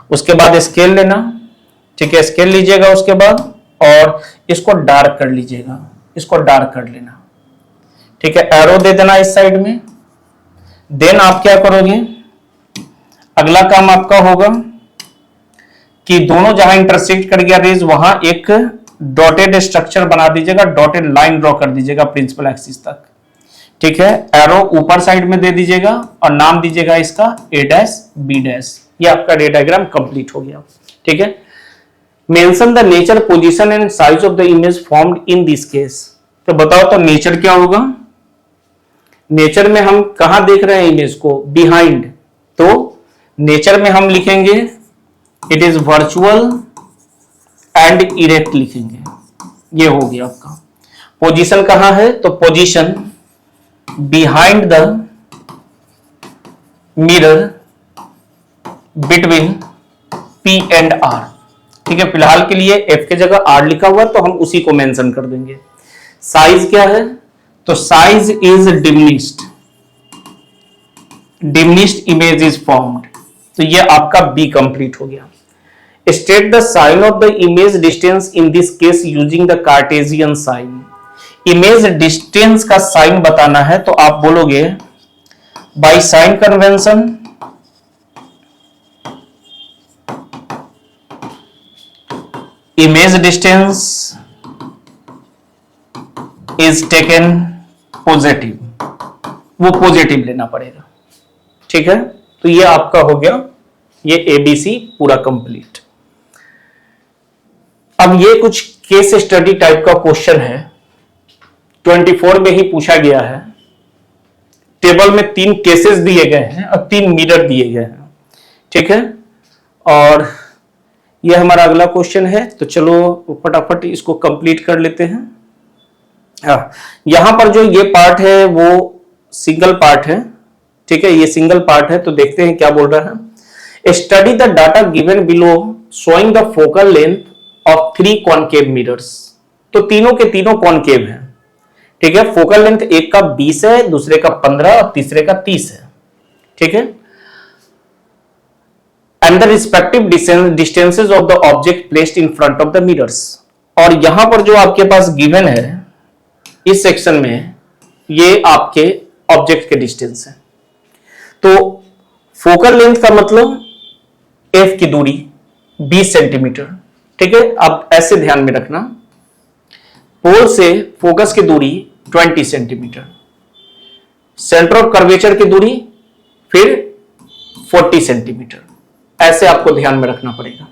उसके बाद स्केल लेना, ठीक है, स्केल लीजिएगा उसके बाद और इसको डार्क कर लीजिएगा, इसको डार्क कर लेना, ठीक है, एरो दे देना इस साइड में। देन आप क्या करोगे, अगला काम आपका होगा कि दोनों जहां इंटरसेक्ट कर गया रेज वहां एक डॉटेड स्ट्रक्चर बना दीजिएगा, डॉटेड लाइन ड्रॉ कर दीजिएगा प्रिंसिपल एक्सिस तक, ठीक है। एरो ऊपर साइड में दे दीजिएगा और नाम दीजिएगा इसका ए डैश बी डैश। ये आपका डे डायग्राम कंप्लीट हो गया, ठीक है। Mention the nature, position and size of the image formed in this case. तो बताओ तो नेचर क्या होगा। नेचर में हम कहां देख रहे हैं इमेज को, बिहाइंड, तो नेचर में हम लिखेंगे it is virtual and erect लिखेंगे, ये हो गया आपका। पोजीशन कहां है, तो position behind the mirror between P and R, ठीक है। फिलहाल के लिए F के जगह R लिखा हुआ है तो हम उसी को मेंशन कर देंगे। साइज क्या है, तो size is diminished, diminished image is formed, तो ये आपका बी कंप्लीट हो गया। State the sign of the image distance in this case using the Cartesian sign. Image distance का साइन बताना है तो आप बोलोगे by sign convention image distance is taken positive, वो पॉजिटिव लेना पड़ेगा, ठीक है। तो ये आपका हो गया, ये एबीसी पूरा कंप्लीट। अब ये कुछ केस स्टडी टाइप का क्वेश्चन है, 24 में ही पूछा गया है। टेबल में 3 केसेस दिए गए हैं और 3 मिरर दिए गए हैं, ठीक है। और ये हमारा अगला क्वेश्चन है, तो चलो फटाफट इसको कंप्लीट कर लेते हैं। यहां पर जो ये पार्ट है वो सिंगल पार्ट है, ठीक है, ये सिंगल पार्ट है। तो देखते हैं क्या बोल रहा है। Study the data given below showing the focal length of 3 concave mirrors. तो तीनों के तीनों कॉनकेव हैं, ठीक है। फोकल लेंथ एक का 20 है, दूसरे का 15 और तीसरे का 30 है, ठीक है। And the respective distances of the object placed in front of the mirrors. और यहां पर जो आपके पास गिवन है इस सेक्शन में, ये आपके ऑब्जेक्ट के डिस्टेंस है। तो फोकल लेंथ का मतलब एफ की दूरी 20 सेंटीमीटर, ठीक है। अब ऐसे ध्यान में रखना, पोल से फोकस की दूरी 20 सेंटीमीटर, सेंटर ऑफ कर्वेचर की दूरी फिर 40 सेंटीमीटर, ऐसे आपको ध्यान में रखना पड़ेगा।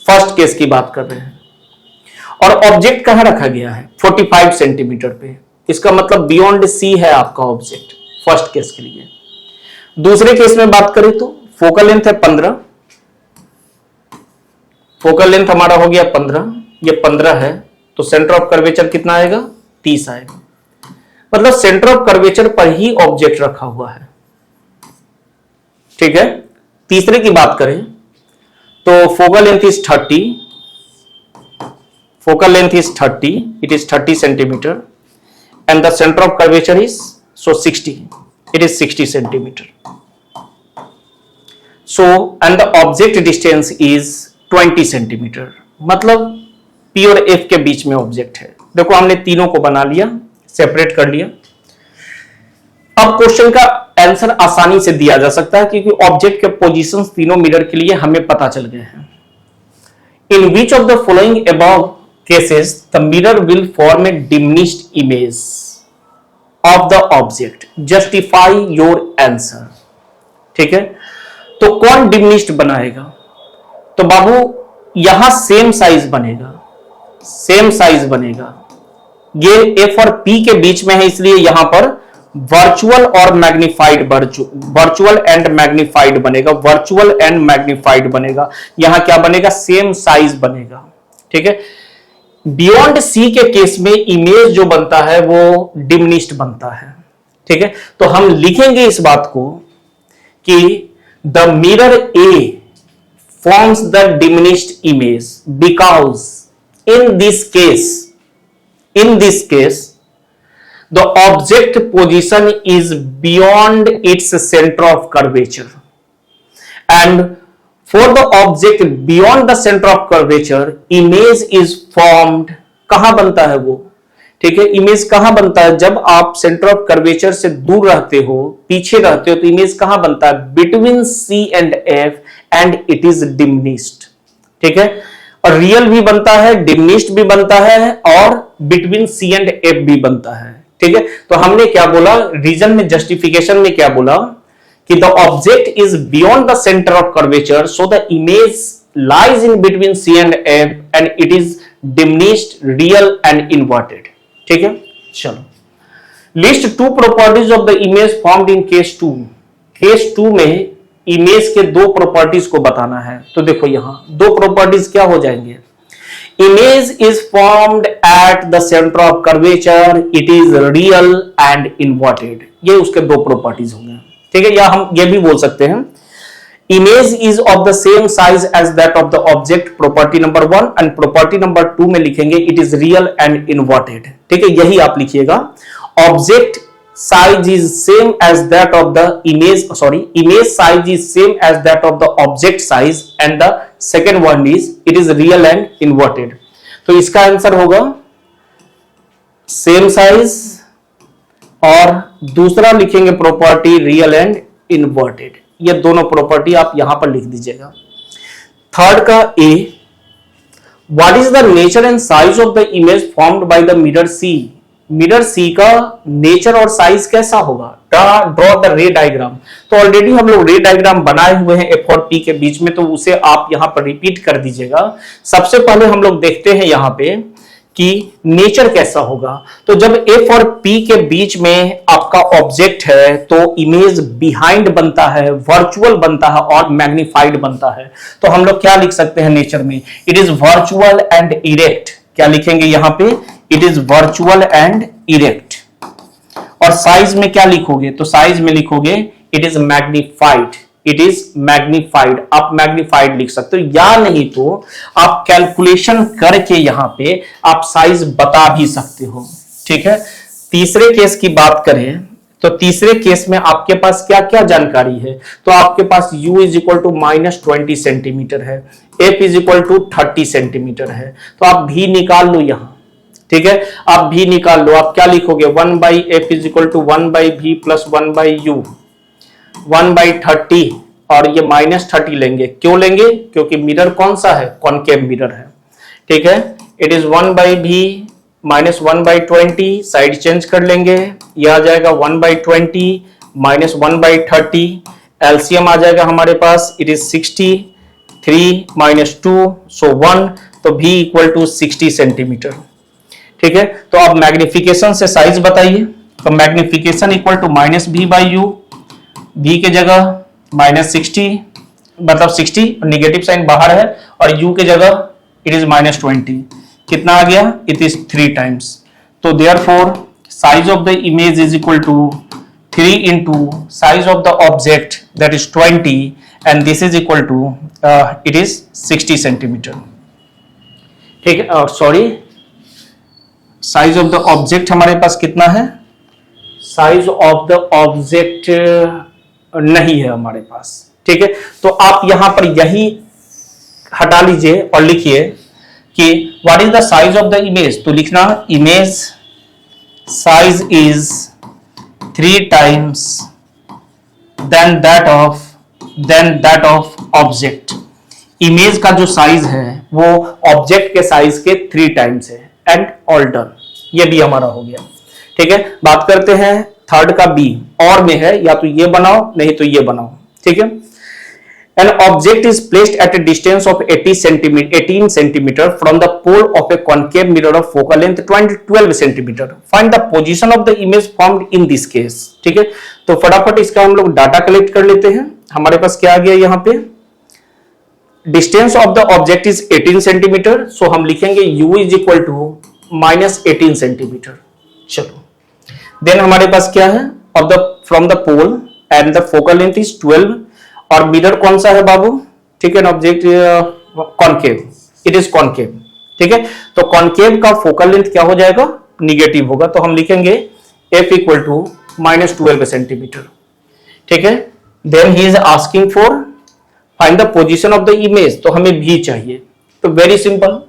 फर्स्ट केस की बात कर रहे हैं। और ऑब्जेक्ट कहां रखा गया है, 45 सेंटीमीटर पे, इसका मतलब बियॉन्ड सी है आपका ऑब्जेक्ट, फर्स्ट केस के लिए। दूसरे केस में बात करें तो फोकल लेंथ है 15, फोकल लेंथ हमारा हो गया 15, ये 15 है, तो सेंटर ऑफ कर्वेचर कितना आएगा, 30 आएगा। मतलब सेंटर ऑफ कर्वेचर पर ही ऑब्जेक्ट रखा हुआ है, ठीक है। तीसरे की बात करें तो focal length is 30, focal length is 30, it is 30 centimeter, and the center of curvature is 60, it is 60 centimeter. So and the object distance is 20 centimeter, मतलब P और F के बीच में ऑब्जेक्ट है। देखो हमने तीनों को बना लिया, सेपरेट कर लिया। अब क्वेश्चन का आंसर आसानी से दिया जा सकता है क्योंकि ऑब्जेक्ट के पोजीशंस तीनों मिरर के लिए हमें पता चल गए हैं। In which of the following above cases the mirror will form a diminished image of the object, justify your answer, ठीक है। तो कौन डिमिनिश्ड बनाएगा, तो बाबू यहां सेम साइज बनेगा, सेम साइज बनेगा। ये F और P के बीच में है इसलिए यहां पर वर्चुअल और मैग्निफाइड, वर्चुअल एंड मैग्निफाइड बनेगा, वर्चुअल एंड मैग्निफाइड बनेगा। यहां क्या बनेगा, सेम साइज बनेगा, ठीक है। बियॉन्ड सी के केस में इमेज जो बनता है वो डिमिनिश्ड बनता है, ठीक है। तो हम लिखेंगे इस बात को कि the mirror A forms the diminished image because in this case the object position is beyond its centre of curvature and for the object beyond the centre of curvature image is formed. कहां बनता है वो, ठीक है, इमेज कहां बनता है, जब आप सेंटर ऑफ कर्वेचर से दूर रहते हो, पीछे रहते हो, तो इमेज कहां बनता है, between C and F and it is diminished, ठीक है, और रियल भी बनता है, डिमिनिश्ड भी बनता है और बिटवीन सी एंड एफ भी बनता है, ठीक है। तो हमने क्या बोला, रीजन में जस्टिफिकेशन में क्या बोला कि the object is beyond the centre of curvature so the image lies in between C and F and it is diminished, real and inverted, ठीक है। चलो list two properties of the image formed in case 2। Case 2 में इमेज के दो प्रॉपर्टीज को बताना है, तो देखो यहां दो प्रॉपर्टीज क्या हो जाएंगे, image is formed at the centre of curvature, it is real and inverted, ये उसके दो प्रॉपर्टीज होंगे, ठीक है। या हम ये भी बोल सकते हैं image is of the same size as that of the object, property number 1, and property number 2 में लिखेंगे it is real and inverted, ठीक है, यही आप लिखिएगा। object size is same as that of the image, image size is same as that of the object size, and the second one is it is real and inverted। तो इसका आंसर होगा same size और दूसरा लिखेंगे प्रॉपर्टी रियल एंड इन्वर्टेड, ये दोनों प्रॉपर्टी आप यहां पर लिख दीजिएगा। थर्ड का A, what is the nature and size of the image formed by the mirror C. Mirror C का नेचर और साइज कैसा होगा, ड्रॉ द रे डायग्राम। तो ऑलरेडी हम लोग रे डायग्राम बनाए हुए हैं एफ और पी के बीच में, तो उसे आप यहां पर रिपीट कर दीजिएगा। सबसे पहले हम लोग देखते हैं यहां पे कि नेचर कैसा होगा। तो जब एफ और पी के बीच में आपका ऑब्जेक्ट है तो इमेज बिहाइंड बनता है, वर्चुअल बनता है और मैग्निफाइड बनता है। तो हम लोग क्या लिख सकते हैं नेचर में, it is virtual and erect. क्या लिखेंगे यहां पे, it is virtual and erect. और साइज में क्या लिखोगे, तो साइज में लिखोगे it is magnified, it is magnified. आप मैग्निफाइड लिख सकते हो, या नहीं तो आप कैलकुलेशन करके यहां पे आप साइज बता भी सकते हो, ठीक है। तीसरे केस की बात करें तो तीसरे केस में आपके पास क्या क्या जानकारी है, तो आपके पास u is equal to -20 centimetre है, f is equal to 30 centimetre है। तो आप भी निकाल लो यहां, ठीक है, आप भी निकाल लो। आप क्या लिखोगे, 1/f is equal to 1/v plus 1/u, 1/30 और ये -30 लेंगे। क्यों लेंगे, क्योंकि मिरर कौन सा है, कॉनकेव मिरर है, ठीक है। It is 1/v minus 1/20, side change कर लेंगे, ये आ जाएगा 1/20 माइनस 1/30, एलसीएम आ जाएगा हमारे पास, इट इज 60, 3 माइनस 2 सो 1, तो v इक्वल टू 60 सेंटीमीटर, ठीक है। तो अब मैग्निफिकेशन से साइज बताइए, तो magnification equal to -v/u, v के जगह -60 मतलब 60 नेगेटिव साइन बाहर है, और u के जगह इट इज -20, कितना आ गया, इट इज 3 टाइम्स। तो therefore size of the image is equal to 3 into size of the object that is 20 and this is equal to it is 60 centimetre, ठीक है। और sorry, size of the object हमारे पास कितना है, साइज ऑफ द ऑब्जेक्ट नहीं है हमारे पास, ठीक है। तो आप यहां पर यही हटा लीजिए और लिखिए कि what is the size of the image. तो लिखना image size is 3 times then that of object. Image का जो साइज है वो ऑब्जेक्ट के साइज के 3 टाइम्स है, एंड ऑल डन। ये भी हमारा हो गया, ठीक है। बात करते हैं थर्ड का बी, और में है, या तो ये बनाओ नहीं तो ये बनाओ, ठीक है। An object is placed at a distance of 18 centimeter from the pole of a concave mirror of focal length 12 centimeter. Find the position of the image formed in this case. ठीक है, तो फटाफट इसका हम लोग डाटा कलेक्ट कर लेते हैं। हमारे पास क्या आ गया यहाँ पे, distance of the object is 18 centimetre, so हम लिखेंगे u is equal to -18 centimetre. चलो, देन हमारे पास क्या है, of the from the pole and the focal length is 12, और मिरर कौन सा है बाबू, ठीक है, object concave, it is concave, ठीक है। तो कॉनकेव का फोकल लेंथ क्या हो जाएगा, निगेटिव होगा, तो हम लिखेंगे f इक्वल टू -12 सेंटीमीटर। ठीक है, then he is asking for find the position of the image, तो हमें v चाहिए। तो वेरी सिंपल,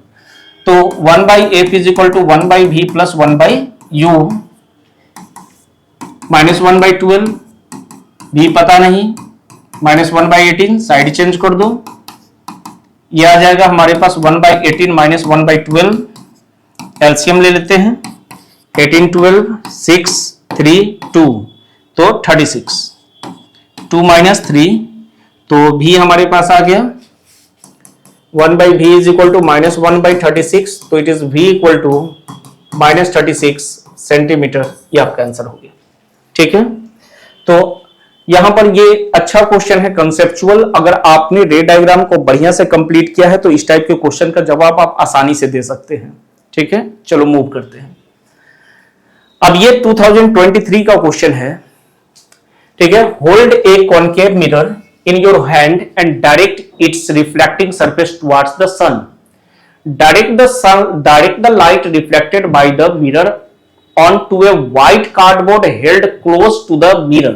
तो 1/f is equal to 1/v plus 1/u -1/12, v पता नहीं, -1/18 साइड चेंज कर दो, ये आ जाएगा हमारे पास 1/18 माइनस 1/12, एलसीएम ले लेते हैं, 18 12 6 3 2, तो 36, 2 - 3, तो v हमारे पास आ गया 1/v इज इक्वल टू -1/36, तो it is v equal to -36 centimetre, ये आपका आंसर हो गया। ठीक है, तो यहां पर ये अच्छा क्वेश्चन है कंसेप्चुअल। अगर आपने रे डायग्राम को बढ़िया से कंप्लीट किया है तो इस टाइप के क्वेश्चन का जवाब आप आसानी से दे सकते हैं। ठीक है, चलो मूव करते हैं। अब ये 2023 का क्वेश्चन है। ठीक है, hold a concave mirror in your hand and direct its reflecting surface towards the sun. Direct the light reflected by the mirror onto a white cardboard held close to the mirror.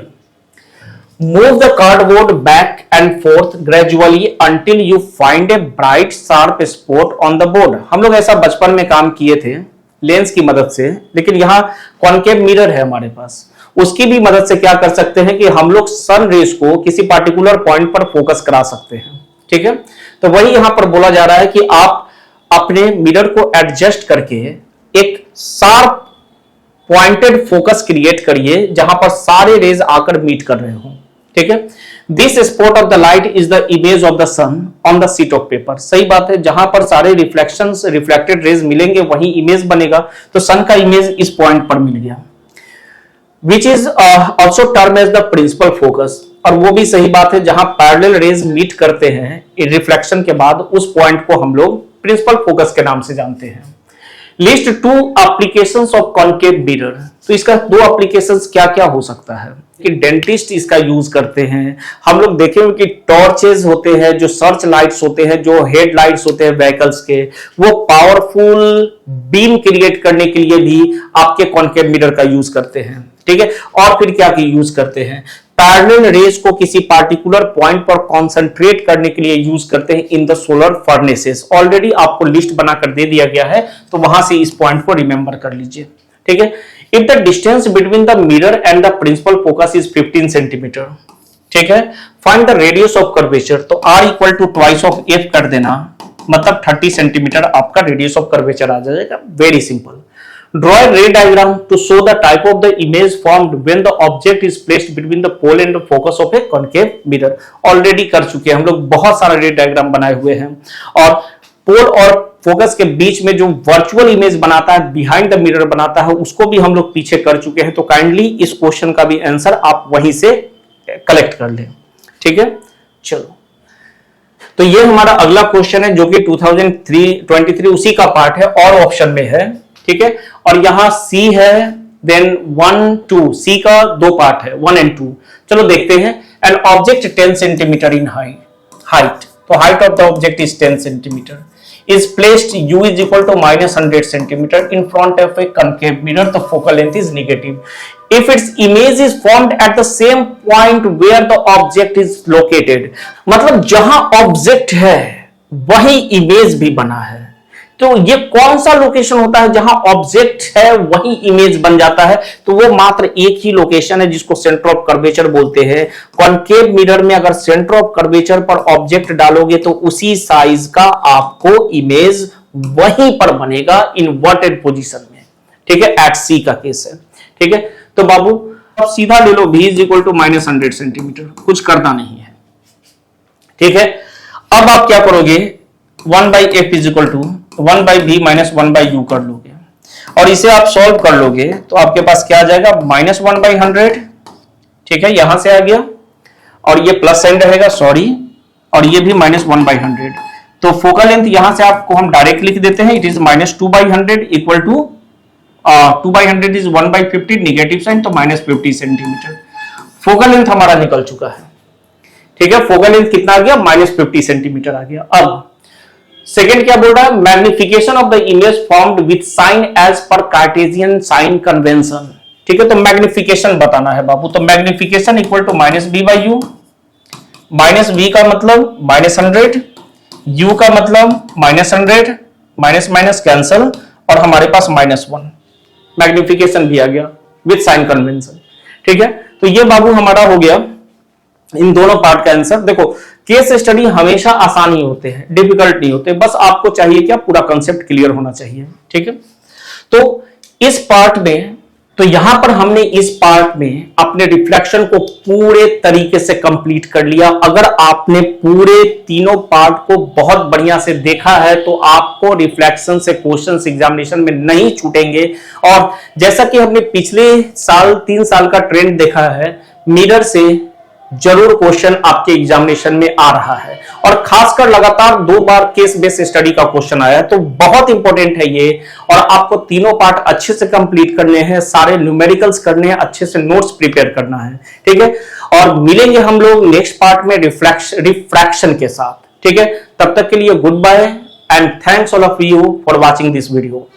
Move the cardboard back and forth gradually until you find a bright sharp spot on the board. हम लोग ऐसा बचपन में काम किए थे लेंस की मदद से, लेकिन यहाँ कॉनकेव मिरर है हमारे पास, उसकी भी मदद से क्या कर सकते हैं कि हम लोग सन रेस को किसी पार्टिकुलर पॉइंट पर फोकस करा सकते हैं। ठीक है, तो वही यहां पर बोला जा रहा है कि आप अपने मिरर को एडजस्ट करके एक शार्प पॉइंटेड फोकस क्रिएट करिए जहां पर सारे रेज आकर मीट कर रहे हो। ठीक है, this spot of the light is the image of the sun on the sheet of paper. सही बात है, जहां पर सारे रिफ्लेक्शंस रिफ्लेक्टेड रेज मिलेंगे वही इमेज बनेगा, तो सन का इमेज इस पॉइंट पर मिल गया, which is also termed as the principal focus। और वो भी सही बात है, जहां पैरेलल रेज मीट करते हैं रिफ्लेक्शन के बाद उस पॉइंट को हम लोग प्रिंसिपल फोकस के नाम से जानते हैं। List 2 applications of concave mirror. तो इसका 2 एप्लीकेशंस क्या क्या हो सकता है कि डेंटिस्ट इसका यूज करते हैं। हम लोग देखेंगे कि टॉर्चेस होते हैं, जो सर्च लाइट्स होते हैं, जो हेड लाइट्स होते हैं व्हीकल्स के, वो पावरफुल बीम क्रिएट करने के लिए भी आपके कॉनकेव मिरर का यूज करते हैं। ठीक है, और फिर क्या यूज करते हैं, पैरेलल रेज को किसी पार्टिकुलर पॉइंट पर कॉन्सेंट्रेट करने के लिए यूज करते हैं in the solar furnaces. Already आपको लिस्ट बनाकर दे दिया गया है, तो वहां से इस पॉइंट को रिमेंबर कर लीजिए। ठीक है, if the distance between the mirror and the principal focus is 15 centimetre. ठीक है, find the radius of curvature, तो r equal to twice of f कर देना, मतलब 30 सेंटीमीटर आपका रेडियस ऑफ कर्वेचर आ जाएगा। Very simple. Draw a ray diagram to show the type of the image formed when the object is placed between the pole and the focus of a concave mirror। Already कर चुके हैं हम लोग, बहुत सारा रे डायग्राम बनाए हुए हैं, और पोल और फोकस के बीच में जो वर्चुअल इमेज बनाता है, बिहाइंड द मिरर बनाता है, उसको भी हम लोग पीछे कर चुके हैं। तो काइंडली इस क्वेश्चन का भी आंसर आप वहीं से कलेक्ट कर लें। ठीक है, चलो, तो ये हमारा अगला क्वेश्चन है जो कि 2023 उसी का पार्ट है और ऑप्शन में है। ठीक है, और यहां C है, देन 1 2, C का 2 पार्ट है, 1 and 2। चलो देखते हैं। An object 10 centimetre in height, तो height of the object is 10 centimetre, is placed U is equal to -100 centimetre in front of a concave mirror, the focal length is negative. If its image is formed at the same point where the object is located, मतलब जहां ऑब्जेक्ट है वही इमेज भी बना है। तो ये कौन सा लोकेशन होता है जहां ऑब्जेक्ट है वही इमेज बन जाता है, तो वो मात्र एक ही लोकेशन है जिसको सेंटर ऑफ कर्वेचर बोलते हैं। कॉनकेव मिरर में अगर सेंटर ऑफ कर्वेचर पर ऑब्जेक्ट डालोगे तो उसी साइज का आपको इमेज वहीं पर बनेगा इन्वर्टेड पोजीशन में। ठीक है, एट सी का केस है। ठीक है, तो बाबू अब सीधा ले लो v is equal to -100 centimetre, कुछ करना नहीं है। ठीक है, अब आप क्या करोगे, 1/f is equal to 1/v minus 1/u कर लोगे, और इसे आप सॉल्व कर लोगे तो आपके पास क्या आ जाएगा, -1/100। ठीक है, यहां से आ गया, और ये प्लस साइन रहेगा, सॉरी, और ये भी -1/100। तो फोकल लेंथ यहां से आपको हम डायरेक्ट लिख देते हैं, it is -2/100 equal to 2/100 is 1/50, negative sign, तो -50 सेंटीमीटर। फोकल लेंथ हमारा निकल चुका है। ठीक है, फोकल लेंथ कितना आ गया, -50 सेंटीमीटर आ गया। अब सेकेंड क्या बोल रहा है, magnification of the image formed with sign as per Cartesian sign convention. ठीक है, तो मैग्निफिकेशन बताना है बाबू, तो magnification equal to -b/u, -b का मतलब -100, u का मतलब -100, माइनस माइनस कैंसल, और हमारे पास -1, मैग्निफिकेशन भी आ गया विद साइन कन्वेंशन। ठीक है, तो ये बाबू हमारा हो गया इन दोनों पार्ट का आंसर। देखो केस स्टडी हमेशा आसान ही होते हैं, डिफिकल्ट नहीं होते, बस आपको चाहिए क्या, पूरा कंसेप्ट क्लियर होना चाहिए। ठीक है, तो इस पार्ट में, तो यहां पर हमने इस पार्ट में अपने रिफ्लेक्शन को पूरे तरीके से कंप्लीट कर लिया। अगर आपने पूरे तीनों पार्ट को बहुत बढ़िया से देखा है तो आपको रिफ्लेक्शन से क्वेश्चंस एग्जामिनेशन में नहीं छूटेंगे। और जैसा कि हमने पिछले साल 3 साल का ट्रेंड देखा है, मिरर से जरूर क्वेश्चन आपके एग्जामिनेशन में आ रहा है, और खासकर लगातार 2 बार केस बेस्ड स्टडी का क्वेश्चन आया है, तो बहुत इंपॉर्टेंट है ये। और आपको तीनों पार्ट अच्छे से कंप्लीट करने हैं, सारे न्यूमेरिकल्स करने हैं, अच्छे से नोट्स प्रिपेयर करना है। ठीक है, और मिलेंगे हम लोग नेक्स्ट पार्ट में रिफ्रैक्शन के साथ। ठीक है, तब तक के लिए goodbye and thanks all of you for watching this video.